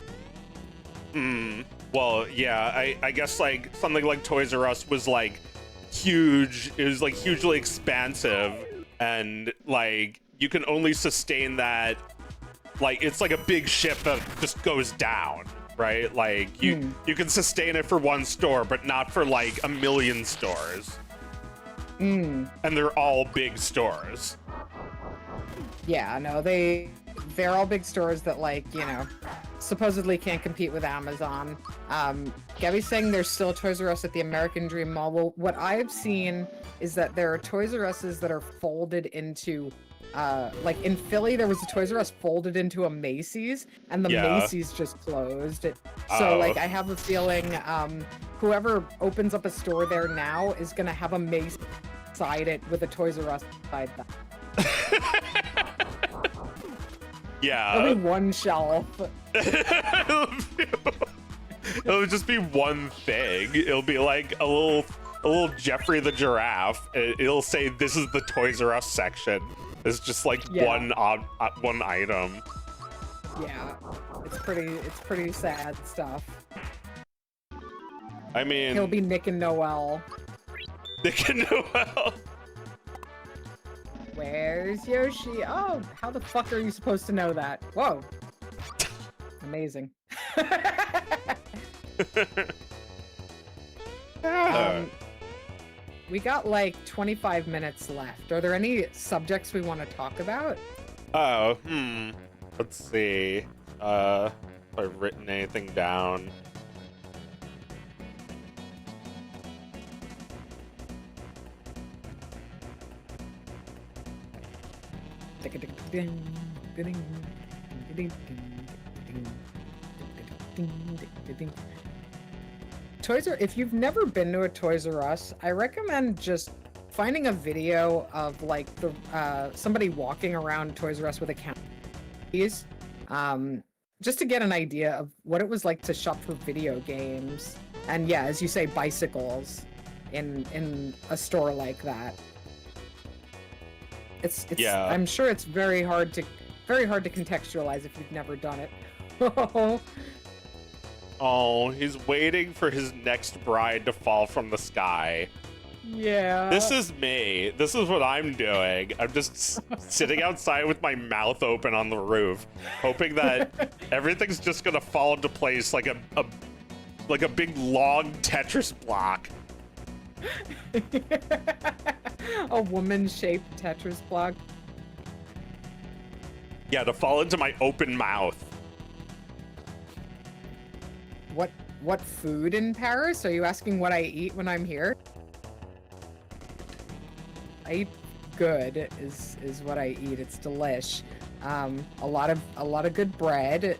B: Well, yeah, I guess like something like Toys R Us was like huge. It was like hugely expansive, and like you can only sustain that. Like it's like a big ship that just goes down, right? Like you can sustain it for one store, but not for like a million stores. And they're all big stores.
A: Yeah, no, they're all big stores that, like, you know, supposedly can't compete with Amazon. Gabby's saying there's still Toys R Us at the American Dream Mall. Well, what I've seen is that there are Toys R Us's that are folded into, like in Philly, there was a Toys R Us folded into a Macy's, and the Macy's just closed. So, like, I have a feeling whoever opens up a store there now is going to have a Macy's beside it with a Toys R Us beside that.
B: Yeah.
A: Only one shelf.
B: It'll just be one thing. It'll be like a little Jeffrey the Giraffe. It'll say this is the Toys R Us section. It's just like one item.
A: Yeah, it's pretty sad stuff.
B: I mean,
A: he'll be Nick and Noel.
B: Nick and Noel.
A: Where's Yoshi? Oh, how the fuck are you supposed to know that? Whoa. Amazing. We got like 25 minutes left. Are there any subjects we want to talk about?
B: Oh, let's see. If I've written anything down.
A: If you've never been to a Toys R Us, I recommend just finding a video of like somebody walking around Toys R Us with a camera, just to get an idea of what it was like to shop for video games. And yeah, as you say, bicycles in a store like that. It's I'm sure it's very hard to contextualize if you've never done it.
B: Oh, he's waiting for his next bride to fall from the sky.
A: Yeah.
B: This is me. This is what I'm doing. I'm just sitting outside with my mouth open on the roof, hoping that everything's just gonna fall into place like a big long Tetris block.
A: A woman-shaped Tetris block.
B: Yeah, to fall into my open mouth.
A: What food in Paris? Are you asking what I eat when I'm here? I eat good is what I eat. It's delish. A lot of good bread.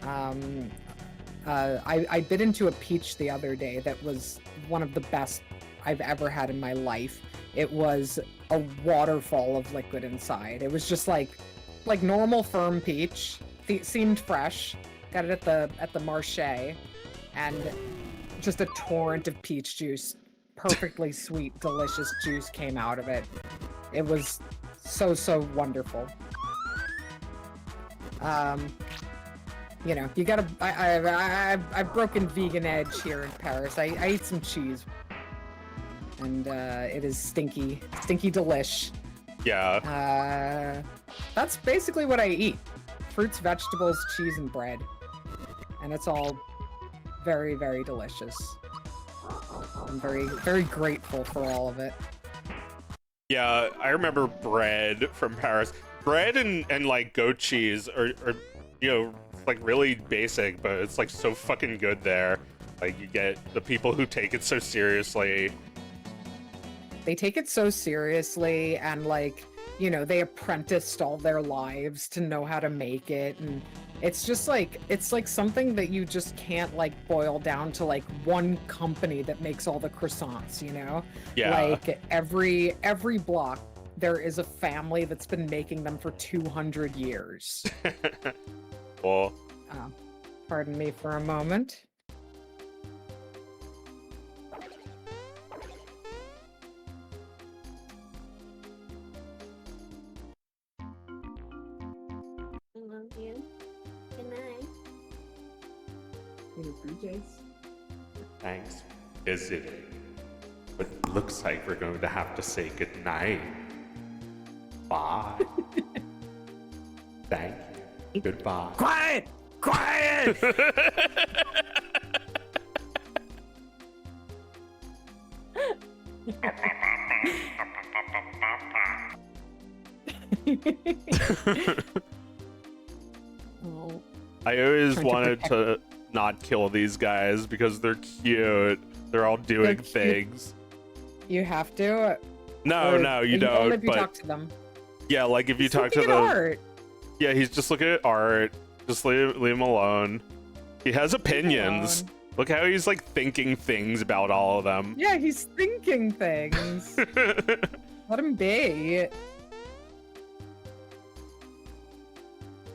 A: I bit into a peach the other day that was one of the best I've ever had in my life. It was a waterfall of liquid inside. It was just like normal firm peach. Seemed fresh. Got it at the marché, and just a torrent of peach juice. Perfectly sweet, delicious juice came out of it. It was so wonderful. You know, you gotta. I've broken vegan edge here in Paris. I eat some cheese, and it is stinky delish.
B: Yeah.
A: That's basically what I eat: fruits, vegetables, cheese, and bread, and it's all very delicious. I'm very grateful for all of it.
B: Yeah, I remember bread from Paris. Bread and like goat cheese are you know, like really basic, but it's like so fucking good there. Like you get the people who take it so seriously.
A: They take it so seriously, and like, you know, they apprenticed all their lives to know how to make it, and it's just like, it's like something that you just can't like boil down to like one company that makes all the croissants, you know?
B: Yeah.
A: Like every block there is a family that's been making them for 200 years.
B: Well,
A: Pardon me for a moment.
C: Love you. Good night.
B: thanks for visiting. But it looks like we're going to have to say goodnight. Bye. Thank you. Goodbye.
A: Quiet! Quiet! Oh.
B: I always
A: Trying to
B: wanted
A: protect-
B: to not kill these guys because they're cute. They're all doing
A: They're cute.
B: things.
A: You have to.
B: No,
A: or
B: no, you
A: only
B: don't.
A: if you
B: But
A: talk to them.
B: yeah, like if you
A: He's
B: talk to
A: looking at
B: them.
A: art.
B: Yeah, he's just looking at art. Just leave him alone. He has opinions.
A: alone.
B: Look how he's like thinking things about all of them.
A: Yeah, he's thinking things. Let him be.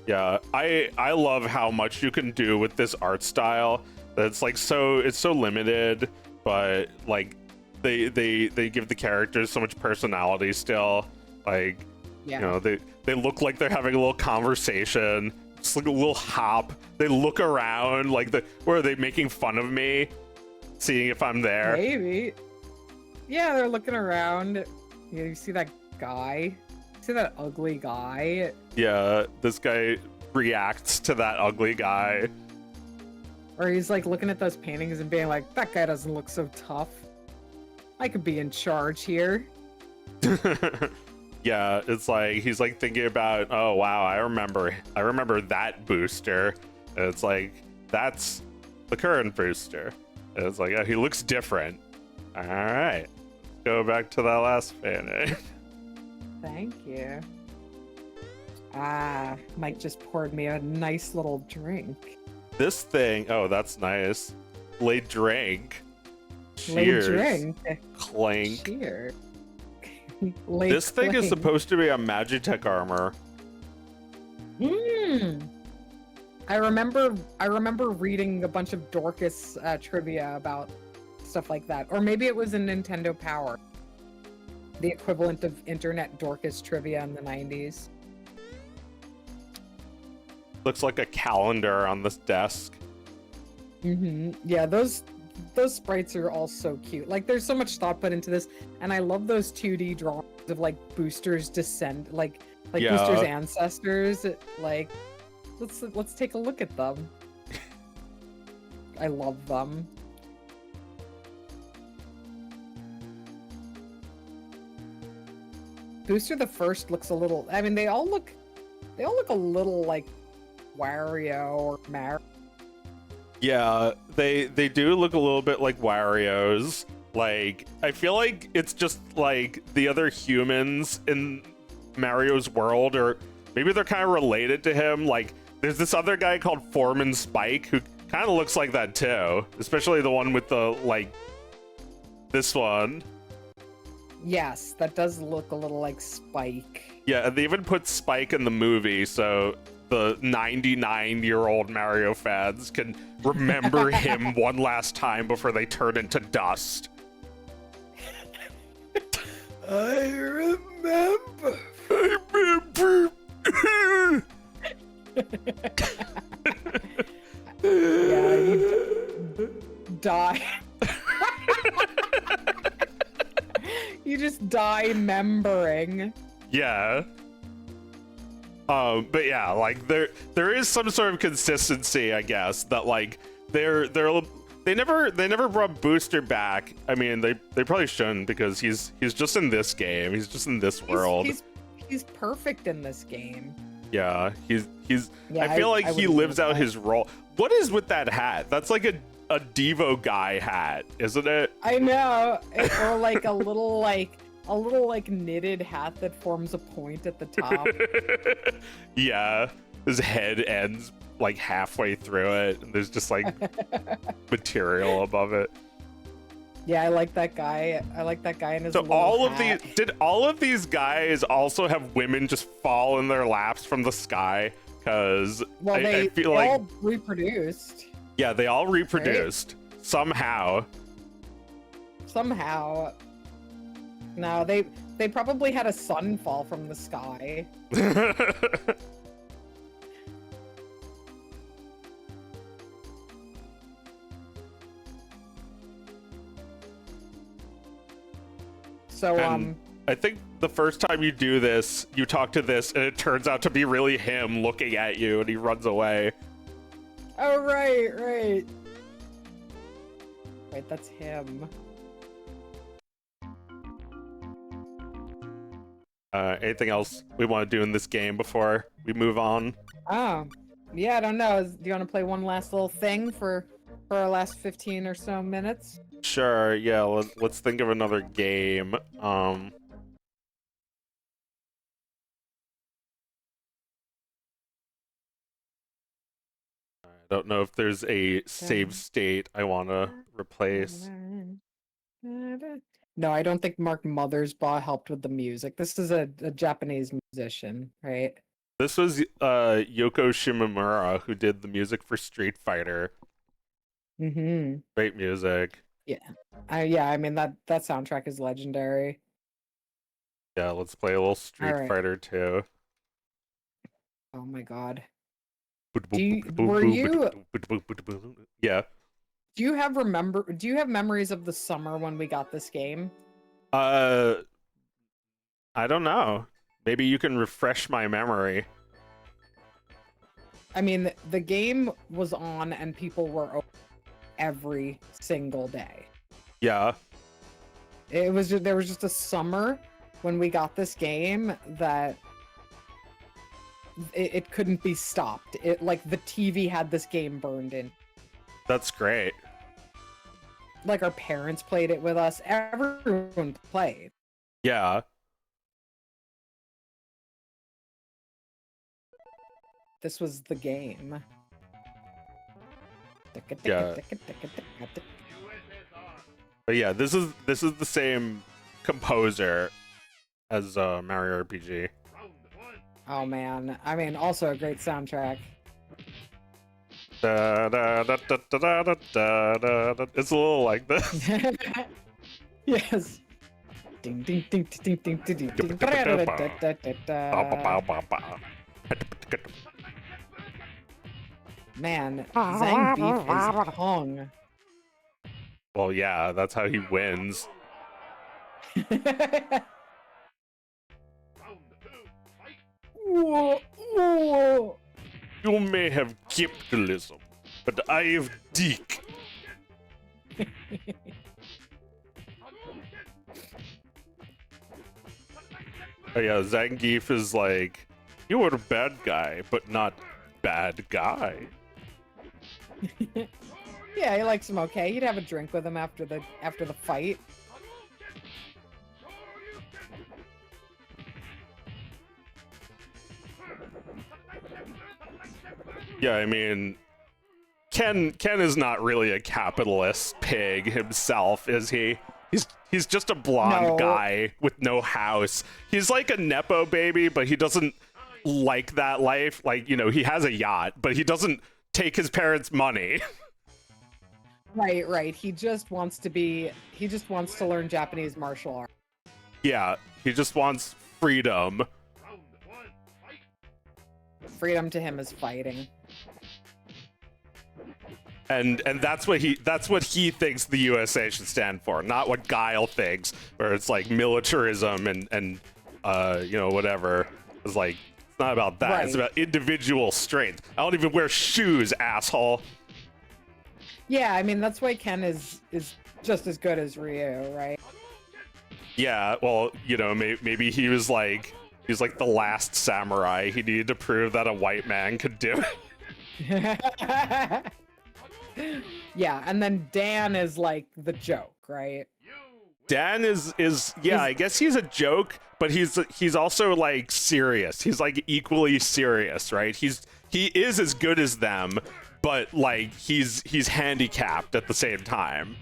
B: Yeah, I love how much you can do with this art style. That's like it's so limited, but like they give the characters so much personality still. Like
A: Yeah.
B: you know, they look like they're having a little conversation. Just like a little hop. They look around like where are they making fun of me? Seeing if I'm there.
A: Maybe. Yeah, they're looking around. You see that guy? See that ugly guy?
B: Yeah, this guy reacts to that ugly guy.
A: Or he's like looking at those paintings and being like, that guy doesn't look so tough. I could be in charge here.
B: Yeah, it's like he's like thinking about, oh wow, I remember that booster. And it's like that's the current booster. And it's like, oh, he looks different. All right, go back to that last fan.
A: Thank you. Ah, Mike just poured me a nice little drink.
B: This thing, oh, that's nice. Lay drink.
A: Lay
B: Cheers.
A: drink.
B: Clank.
A: Cheers.
B: This thing is supposed to be a Magitech armor.
A: I remember reading a bunch of Dorcas trivia about stuff like that. Or maybe it was in Nintendo Power. The equivalent of internet Dorcas trivia in the 90s.
B: Looks like a calendar on this desk.
A: Yeah, those those sprites are all so cute. Like there's so much thought put into this, and I love those 2D drawings of like Booster's descent, like
B: Yeah.
A: Booster's ancestors. Like, let's take a look at them. I love them. Booster the first looks a little. I mean, they all look a little like Wario or Mario.
B: Yeah, they do look a little bit like Wario's. Like, I feel like it's just like the other humans in Mario's world, or maybe they're kind of related to him. Like, there's this other guy called Foreman Spike who kind of looks like that too, especially the one with the like this one.
A: Yes, that does look a little like Spike.
B: Yeah, and they even put Spike in the movie, so the 99-year-old Mario fans can remember him one last time before they turn into dust.
A: I remember. Yeah, you die. You just die membering.
B: Yeah. But yeah, like there is some sort of consistency, I guess, that like they never brought Booster back. I mean, they probably shouldn't, because he's just in this game. He's just in this world.
A: He's perfect in this game.
B: Yeah, he's
A: Yeah,
B: I feel like
A: I
B: he
A: would
B: lives
A: agree
B: out
A: with that.
B: his role. What is with that hat? That's like a Devo guy hat, isn't it?
A: I know, or like a little knitted hat that forms a point at the top.
B: Yeah, his head ends like halfway through it, and there's just like material above it.
A: Yeah, I like that guy. I like that guy in his
B: So
A: little
B: all
A: hat.
B: of these, did all of these guys also have women just fall in their laps from the sky? Because
A: Well,
B: I feel
A: they
B: like,
A: all reproduced
B: yeah, they all reproduced somehow.
A: somehow. No, they probably had a sun fall from the sky. So
B: And I think the first time you do this, you talk to this, and it turns out to be really him looking at you, and he runs away.
A: Oh right. Right, that's him.
B: Anything else we want to do in this game before we move on?
A: Oh, yeah, I don't know. Do you want to play one last little thing for our last 15 or so minutes?
B: Sure, yeah, let's think of another game. I don't know if there's a save state I want to replace.
A: No, I don't think Mark Mothersbaugh helped with the music. This is a Japanese musician, right?
B: This was Yoko Shimomura, who did the music for Street Fighter.
A: Mm-hmm.
B: Great music.
A: Yeah. I mean that soundtrack is legendary.
B: Yeah, let's play a little Street
A: Alright.
B: Fighter 2.
A: Oh my god.
B: Yeah.
A: Do you have memories of the summer when we got this game?
B: I don't know. Maybe you can refresh my memory.
A: I mean, the game was on and people were open every single day.
B: Yeah.
A: There was just a summer when we got this game that it couldn't be stopped. It like the TV had this game burned in.
B: That's great.
A: Like our parents played it with us. Everyone played.
B: Yeah.
A: This was the game.
B: Yeah. But yeah, this is the same composer as Mario RPG.
A: Oh man, I mean, also a great soundtrack.
B: Da, da, da, da, da, da, da, da, da. It's a little like this.
A: Yes. Ding ding ding ding ding ding ding ding. Man, Zang Beef is hung.
B: Well, yeah, that's how he wins.
A: Whoa, whoa.
B: You may have capitalism, but I have Deke. Oh yeah, Zangief is like, you are a bad guy, but not bad guy.
A: Yeah, he likes him okay. You'd have a drink with him after the fight.
B: Yeah, I mean, Ken is not really a capitalist pig himself, is he? He's just a blonde
A: No.
B: guy with no house. He's like a nepo baby, but he doesn't like that life. Like, you know, he has a yacht, but he doesn't take his parents' money.
A: Right, right. He just wants to learn Japanese martial arts.
B: Yeah, he just wants freedom.
A: Freedom to him is fighting.
B: And that's what he thinks the USA should stand for, not what Guile thinks, where it's like militarism and you know, whatever. It's like, it's not about that.
A: Right.
B: It's about individual strength. I don't even wear shoes, asshole.
A: Yeah, I mean that's why Ken is just as good as Ryu, right?
B: Yeah, well, you know, maybe he's like the last samurai. He needed to prove that a white man could do it.
A: Yeah, and then Dan is like the joke, right?
B: Dan is yeah, I guess he's a joke, but he's also like serious. He's like equally serious, right? He is as good as them, but like he's handicapped at the same time.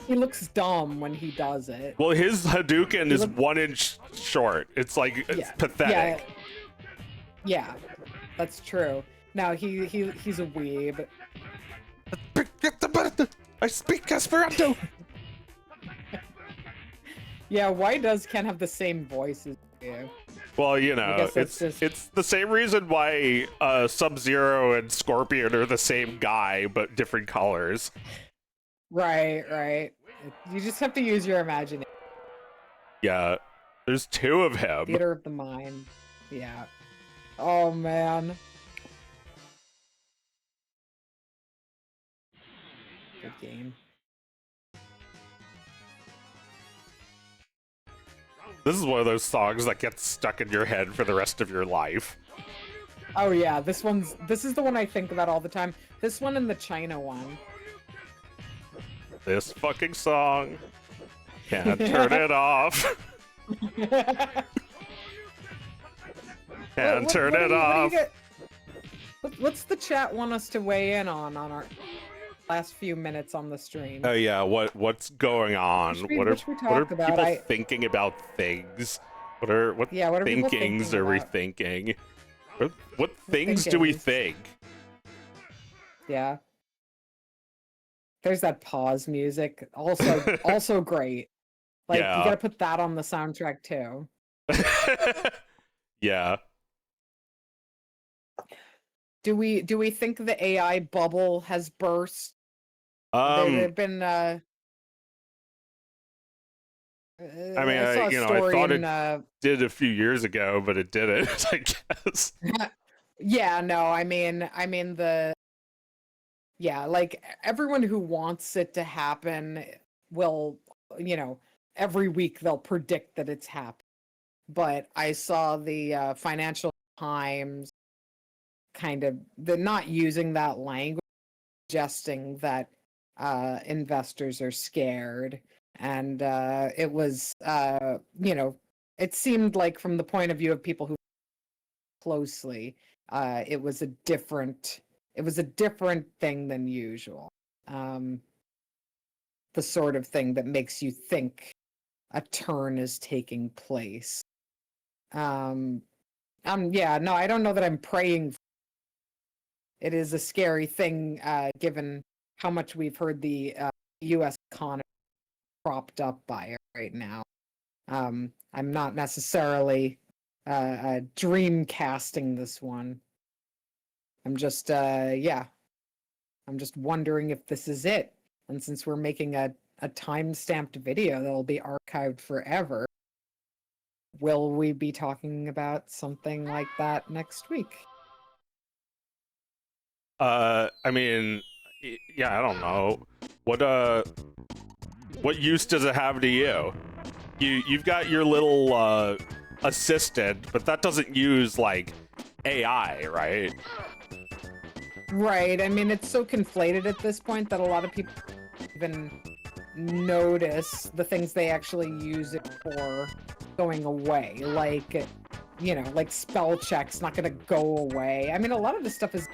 A: He looks dumb when he does it.
B: Well, his Hadouken is 1 inch short. It's like it's pathetic.
A: Yeah, that's true. Now he's a weeb.
B: I speak Esperanto.
A: Yeah, why does Ken have the same voice as you?
B: Well, you
A: I
B: know,
A: guess that's
B: it's the same reason why Sub-Zero and Scorpion are the same guy but different colors.
A: Right, right. You just have to use your imagination.
B: Yeah, there's 2 of him.
A: Theater of the mind. Yeah. Oh man. Good game.
B: This is one of those songs that gets stuck in your head for the rest of your life.
A: Oh yeah, this is the one I think about all the time. This one and the China one.
B: This fucking song. Can't turn it off. Can't turn it off.
A: What's the chat want us to weigh in on our last few minutes on the stream?
B: Oh yeah, what's going on? What are people thinking about things? What are
A: people
B: thinkings are we
A: about?
B: thinking? What things do we think?
A: Yeah. There's that pause music. Also great. Like
B: Yeah.
A: you gotta put that on the soundtrack too.
B: Yeah.
A: Do we think the AI bubble has burst? There've been
B: I mean,
A: I saw a
B: I
A: story
B: thought
A: in,
B: it did a few years ago, but it didn't, I guess.
A: yeah, no, I mean like everyone who wants it to happen will, every week they'll predict that it's happened. But I saw the Financial Times they're not using that language, suggesting that investors are scared. And it was, it seemed like from the point of view of people who closely, it was a different thing than usual. The sort of thing that makes you think a turn is taking place. Yeah, no, I don't know that I'm praying for it. It is a scary thing, given how much we've heard the U.S. economy propped up by it right now. I'm not necessarily dream casting this one. I'm just I'm just wondering if this is it. And since we're making a time-stamped video that'll be archived forever, will we be talking about something like that next week?
B: I mean, yeah, I don't know. What use does it have to you? You've got your little assistant, but that doesn't use like AI, right?
A: Right. I mean, it's so conflated at this point that a lot of people even notice the things they actually use it for going away. Like, you know, like spell check's not going to go away. I mean, a lot of this stuff is,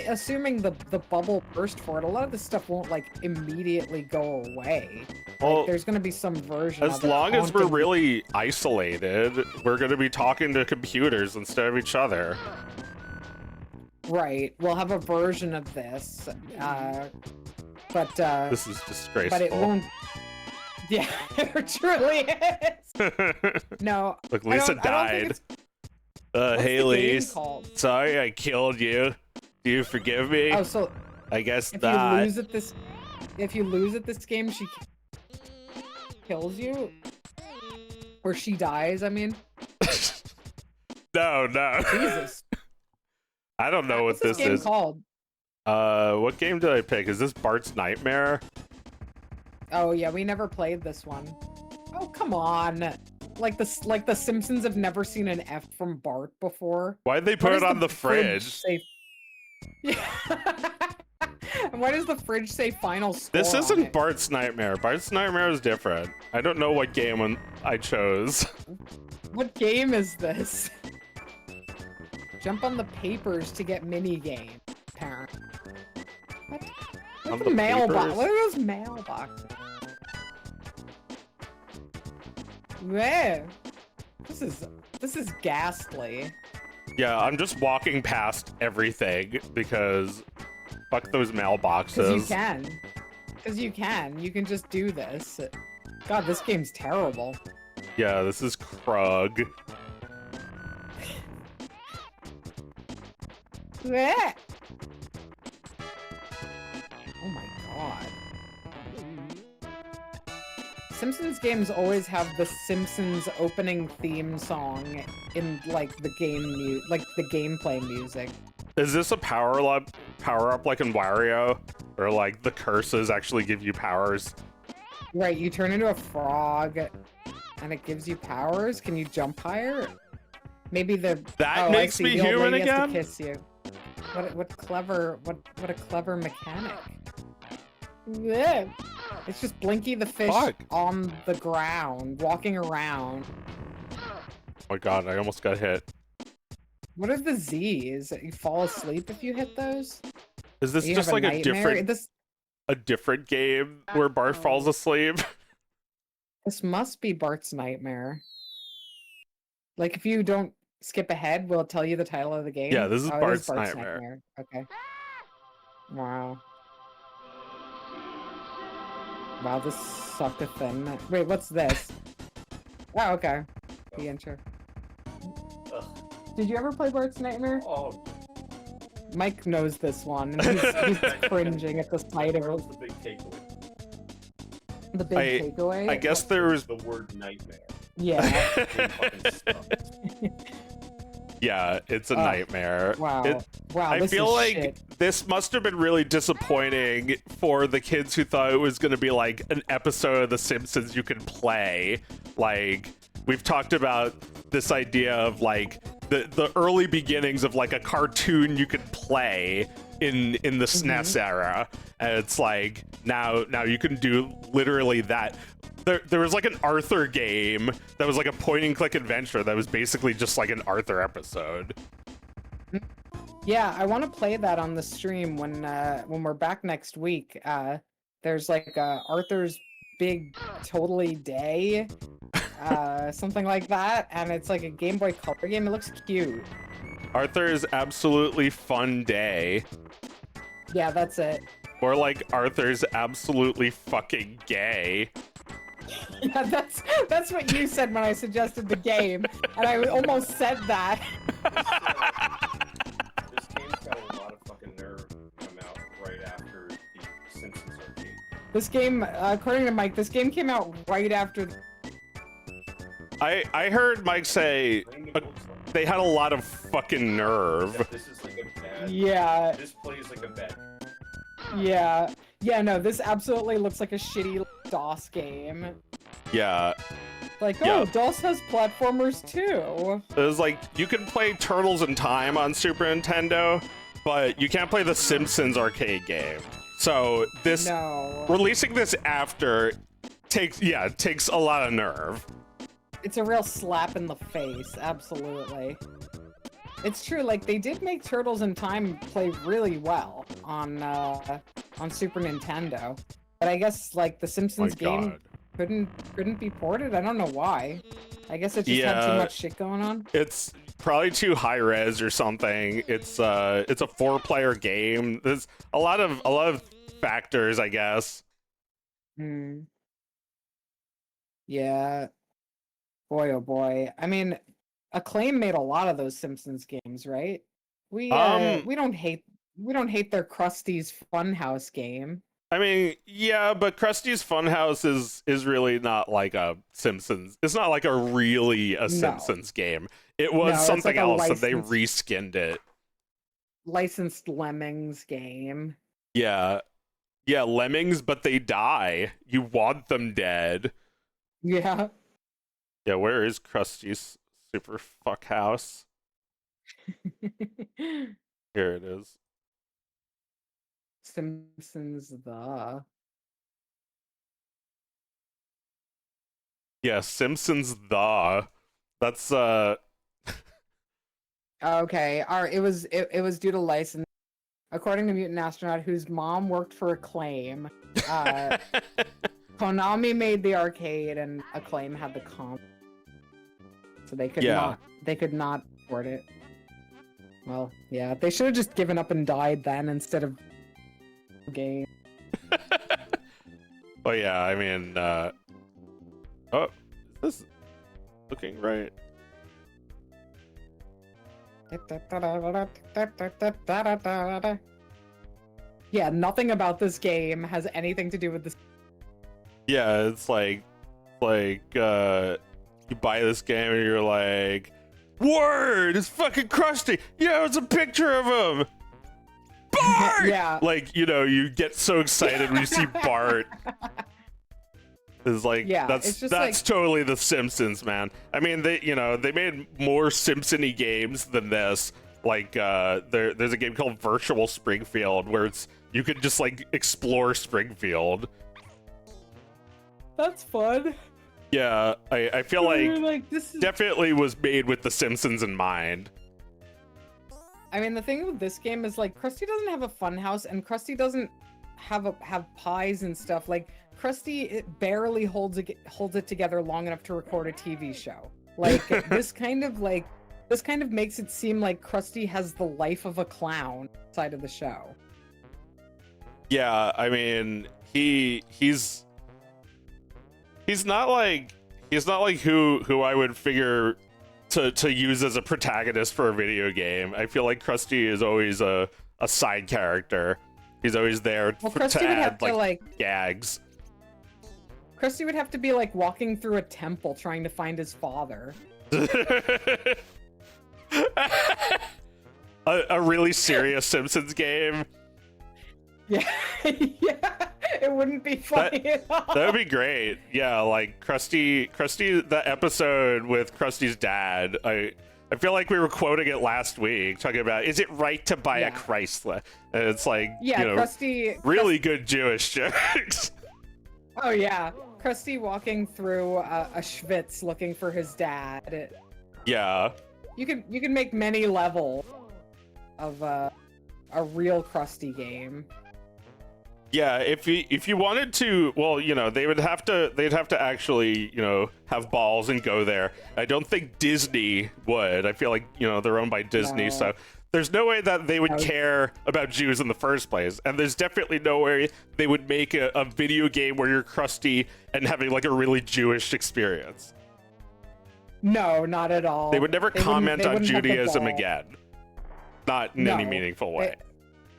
A: assuming the bubble burst for it, a lot of this stuff won't like immediately go away.
B: Well,
A: Like, there's going to be some version
B: as
A: of it
B: long as we're
A: haunting-
B: really isolated, we're going to be talking to computers instead of each other.
A: Right. We'll have a version of this. But
B: This is disgraceful.
A: but it won't. Yeah, it truly is. No.
B: Look,
A: I
B: Lisa
A: don't- I don't think
B: died.
A: What's
B: Hey,
A: the game
B: Lise.
A: called?
B: Sorry I killed you. Do you forgive me?
A: Oh, so
B: I guess
A: if
B: not.
A: you lose at this game, she kills you, or she dies. I mean,
B: No.
A: Jesus.
B: I don't know what
A: What's this
B: this
A: game
B: is.
A: called?
B: What game did I pick? Is this Bart's Nightmare?
A: Oh yeah, we never played this one. Oh come on. Like the Simpsons have never seen an F from Bart before.
B: Why'd they put
A: Why
B: it
A: does
B: on the fridge?
A: say... Yeah. Why does the fridge say final score?
B: This
A: on
B: isn't
A: it?
B: Bart's Nightmare. Bart's Nightmare is different. I don't know what game I chose.
A: What game is this? Jump on the papers to get mini game. Parent. What?
B: On
A: What's
B: the
A: the mailbox?
B: papers?
A: What are those mailboxes? Whoa. This is ghastly.
B: Yeah, I'm just walking past everything because fuck those mailboxes.
A: Because you can. Because you can. You can just do this. God, this game's terrible.
B: Yeah, this is Krug.
A: Whoa. Oh my god. Simpsons games always have the Simpsons opening theme song in like the gameplay music.
B: Is this a power up like in Wario? Or like the curses actually give you powers?
A: Right, you turn into a frog and it gives you powers. Can you jump higher? Maybe the
B: That
A: I
B: makes
A: see,
B: me
A: the old
B: human
A: lady has to
B: again?
A: kiss you. What a clever mechanic. Yeah. It's just Blinky the fish
B: Fuck.
A: on the ground, walking around.
B: Oh my god, I almost got hit.
A: What are the Z's? You fall asleep if you hit those?
B: Is this
A: You
B: just
A: have
B: like a
A: nightmare?
B: different game where Bart falls asleep?
A: This must be Bart's Nightmare. Like, if you don't skip ahead, will it tell you the title of the game?
B: Yeah, this is
A: Oh, it
B: Bart's Nightmare.
A: Okay. Wow. Wow, this sucked a thing. Wait, what's this? Oh, okay. The intro. Did you ever play Bart's Nightmare?
D: Oh,
A: Mike knows this one, and he's cringing at the sight of
D: where was
A: it.
D: the big takeaway?
A: The big takeaway?
B: I guess there was
D: The word nightmare.
A: Yeah.
D: It fucking sucks.
B: yeah, it's a
A: Oh,
B: nightmare.
A: Wow.
B: It-
A: Wow,
B: I
A: this
B: feel
A: is
B: like
A: shit.
B: this must have been really disappointing for the kids who thought it was going to be like an episode of The Simpsons you could play. Like, we've talked about this idea of like the early beginnings of like a cartoon you could play in the SNES era, and it's like now you can do literally that. There was like an Arthur game that was like a point and click adventure that was basically just like an Arthur episode.
A: Yeah, I want to play that on the stream when we're back next week. There's like Arthur's Big Totally Day, something like that, and it's like a Game Boy Color game. It looks cute.
B: Arthur's Absolutely Fun Day.
A: Yeah, that's it.
B: Or like Arthur's Absolutely Fucking Gay.
A: Yeah, that's what you said when I suggested the game, and I almost said that.
D: This game's got a lot of fucking nerve to come out right after the Simpsons arcade
A: This game, according to Mike, this game came out right after.
B: I heard Mike say they had a lot of fucking nerve.
D: This is like a bad.
A: Yeah,
D: This plays like a bad.
A: yeah. No, this absolutely looks like a shitty DOS game.
B: Yeah.
A: Like,
B: Yeah.
A: oh, DOS has platformers too.
B: It was like, you can play Turtles in Time on Super Nintendo, but you can't play the Simpsons arcade game. So this
A: No.
B: releasing this after takes a lot of nerve.
A: It's a real slap in the face, absolutely. It's true, like, they did make Turtles in Time play really well on Super Nintendo. But I guess, like, the Simpsons game couldn't be ported? I don't know why. I guess it just had too much shit going on.
B: It's probably too high res or something. It's a 4-player game. There's a lot of factors, I guess.
A: Yeah. Boy, oh boy. I mean, Acclaim made a lot of those Simpsons games, right? We don't hate their Krusty's Funhouse game.
B: I mean, yeah, but Krusty's Funhouse is really not like a Simpsons. It's not like a Simpsons game. It was something
A: like
B: else, and they reskinned it.
A: Licensed Lemmings game.
B: Yeah, Lemmings, but they die. You want them dead.
A: Yeah.
B: Yeah, where is Krusty's Super Fuck House? Here it is.
A: Simpsons
B: Yeah, Simpsons That's
A: Okay. Alright, it was due to license. According to Mutant Astronaut, whose mom worked for Acclaim. Konami made the arcade and Acclaim had the comp. So they could not afford it. Well, yeah, they should have just given up and died then instead of game.
B: Oh yeah, I mean, oh, is this looking right?
A: Yeah, nothing about this game has anything to do with this.
B: Yeah, it's like you buy this game and you're like, word, it's fucking Krusty. Yeah, it's a picture of him. Bart!
A: Yeah.
B: Like, you know, you get so excited when you see Bart. It's like,
A: yeah,
B: that's
A: like...
B: totally the Simpsons, man. I mean, they made more Simpson-y games than this. Like, there's a game called Virtual Springfield where you could just like explore Springfield.
A: That's fun.
B: Yeah, I feel like
A: this is...
B: definitely was made with the Simpsons in mind.
A: I mean, the thing with this game is like Krusty doesn't have a fun house, and Krusty doesn't have pies and stuff. Like Krusty barely holds it together long enough to record a TV show. Like this kind of makes it seem like Krusty has the life of a clown side of the show.
B: Yeah, I mean, he's not like who I would figure to use as a protagonist for a video game. I feel like Krusty is always a side character. He's always there to add like gags.
A: Krusty would have to be like walking through a temple trying to find his father.
B: a really serious Simpsons game.
A: Yeah, yeah, it wouldn't be funny at all.
B: That would be great. Yeah, like Krusty, the episode with Krusty's dad. I feel like we were quoting it last week, talking about, is it right to buy a Chrysler? And it's like,
A: yeah,
B: you know,
A: Krusty,
B: good Jewish jokes.
A: Oh yeah, Krusty walking through a Schwitz looking for his dad.
B: Yeah.
A: You could make many levels of a real Krusty game.
B: Yeah, if you wanted to, well, you know, they'd have to actually, you know, have balls and go there. I don't think Disney would. I feel like, you know, they're owned by Disney, so there's no way that they would care about Jews in the first place. And there's definitely no way they would make a video game where you're Krusty and having like a really Jewish experience.
A: No, not at all.
B: They would never comment on Judaism again. Not in any meaningful way.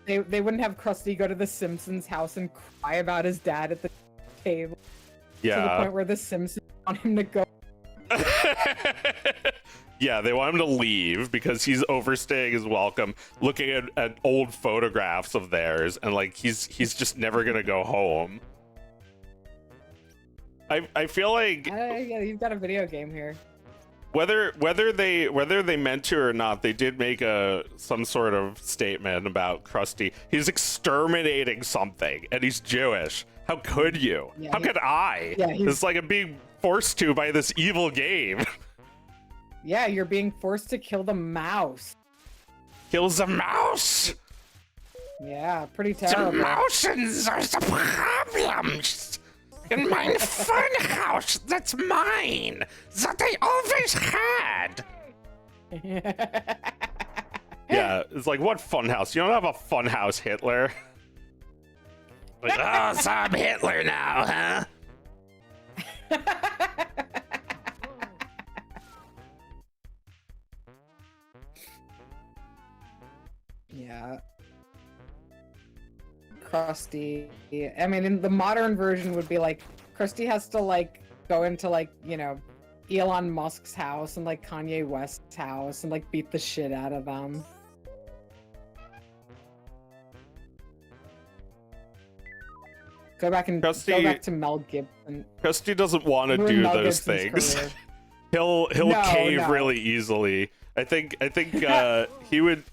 A: They wouldn't have Krusty go to the Simpsons house and cry about his dad at the table to the
B: Yeah.
A: point where the Simpsons want him to go.
B: Yeah, they want him to leave because he's overstaying his welcome, looking at old photographs of theirs, and like he's just never gonna go home. I feel like
A: Yeah, you've got a video game here.
B: whether they meant to or not, they did make some sort of statement about Krusty. He's exterminating something, and he's Jewish. How could you?
A: Yeah,
B: How could I?
A: Yeah,
B: It's like I'm being forced to by this evil game.
A: Yeah, you're being forced to kill the mouse.
B: Kills a mouse.
A: Yeah, pretty
B: The
A: terrible.
B: mountains are the problems in my fun house. That's mine. That I always had. Yeah, it's like, what fun house? You don't have a fun house, Hitler. Like, oh, so I'm Hitler now, huh?
A: Yeah. Krusty. I mean, in the modern version would be like, Krusty has to like go into like, you know, Elon Musk's house and like Kanye West's house and like beat the shit out of them. Go back and
B: Krusty-
A: go back to Mel Gibson.
B: Krusty doesn't want to
A: Ruin
B: do
A: Mel
B: those
A: Gibson's
B: things.
A: career.
B: He'll
A: No,
B: cave
A: no.
B: really easily. I think he would,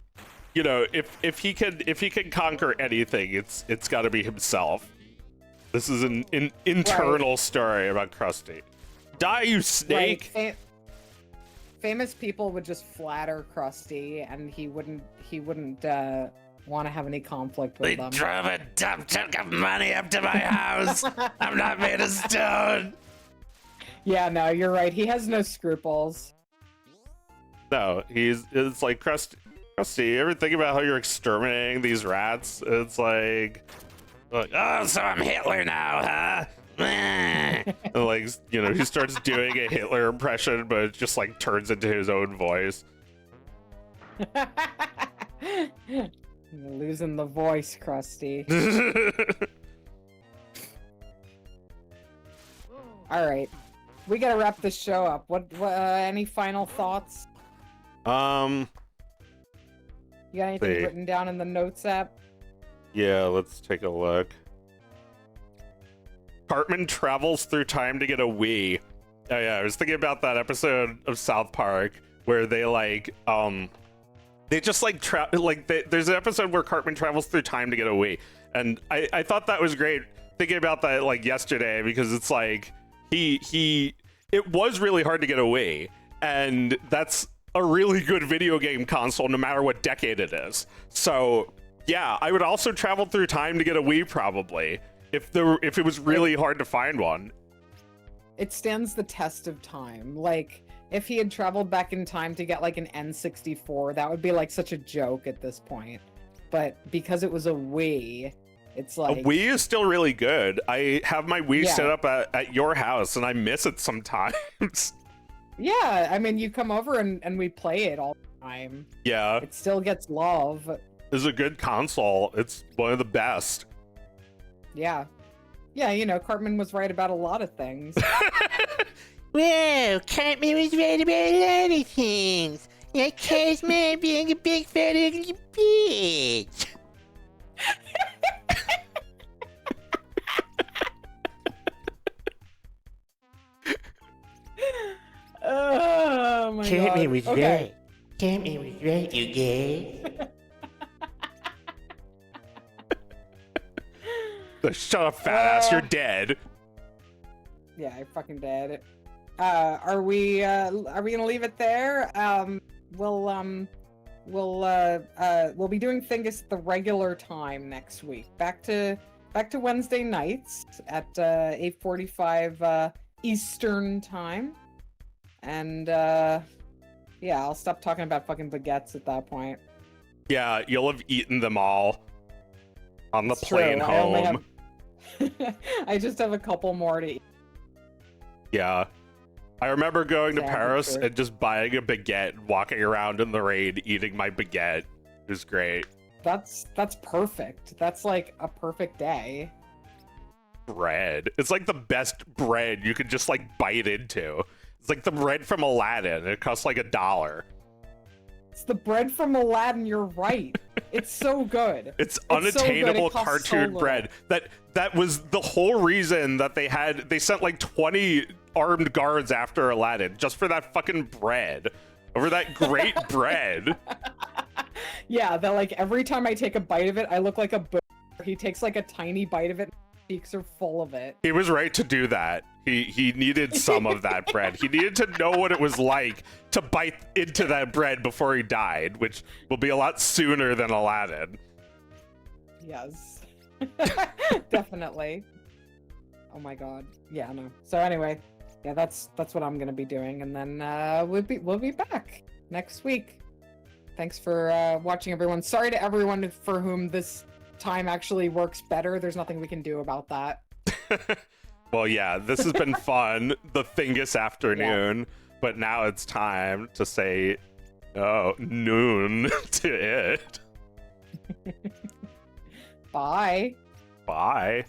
B: you know, if he can conquer anything, it's got to be himself. This is an internal story about Krusty. Die, you snake!
A: Like, famous people would just flatter Krusty, and he wouldn't want to have any conflict with them.
B: drove a dump truck of money up to my house. I'm not made of stone.
A: Yeah, no, you're right. He has no scruples.
B: No, it's like Krusty. You ever think about how you're exterminating these rats? It's like, oh, so I'm Hitler now, huh? And like, you know, he starts doing a Hitler impression, but it just like turns into his own voice.
A: You're losing the voice, Krusty. All right, we gotta wrap this show up. What any final thoughts?
B: Um,
A: You got anything
B: See.
A: written down in the notes app?
B: yeah, let's take a look. Cartman travels through time to get a Wii. Oh yeah, I was thinking about that episode of South Park where they like they just like there's an episode where Cartman travels through time to get a Wii, and I thought that was great. Thinking about that like yesterday, because it's like it was really hard to get a Wii, and that's a really good video game console no matter what decade it is. So yeah, I would also travel through time to get a Wii probably if it was really hard to find one.
A: It stands the test of time. Like, if he had traveled back in time to get like an N64, that would be like such a joke at this point. But because it was a Wii, it's like
B: A Wii is still really good. I have my Wii
A: Yeah.
B: set up at your house, and I miss it sometimes.
A: Yeah, I mean, you come over and we play it all the time.
B: Yeah,
A: It still gets love.
B: it's a good console. It's one of the best.
A: Yeah. Yeah, you know, Cartman was right about a lot of things.
E: Whoa, Cartman was right about a lot of things. Like Cosmo being a big fat ugly bitch.
A: Oh my god.
E: Cartman was
A: Okay.
E: right. Cartman was right, you guys.
B: Shut up, fat ass. You're dead.
A: Yeah, I fucking did. Are we gonna leave it there? We'll be doing Thingus at the regular time next week. Back to Wednesday nights at 8:45 Eastern time. And yeah, I'll stop talking about fucking baguettes at that point.
B: Yeah, you'll have eaten them all on the
A: It's true,
B: plane
A: I only
B: home.
A: I just have a couple more to eat.
B: Yeah. I remember going to
A: Exactly
B: Paris
A: true.
B: and just buying a baguette, walking around in the rain, eating my baguette. It was great.
A: that's perfect. That's like a perfect day.
B: Bread. It's like the best bread you could just like bite into. It's like the bread from Aladdin. It costs like $1.
A: It's the bread from Aladdin, you're right. It's so good.
B: It's
A: so good,
B: unattainable
A: it costs so
B: cartoon
A: little.
B: bread. That was the whole reason that they sent like 20 armed guards after Aladdin just for that fucking bread. Over that great bread.
A: Yeah, that like every time I take a bite of it, I look like a boomer. He takes like a tiny bite of it, and cheeks are full of it.
B: He was right to do that. He needed some of that bread. He needed to know what it was like to bite into that bread before he died, which will be a lot sooner than Aladdin.
A: Yes. Definitely. Oh my god. Yeah, no. So anyway, yeah, that's what I'm gonna be doing, and then we'll be back next week. Thanks for watching, everyone. Sorry to everyone for whom this time actually works better. There's nothing we can do about that.
B: Well, yeah, this has been fun. The Thingus afternoon, but now it's time to say, noon to it.
A: Bye.
B: Bye.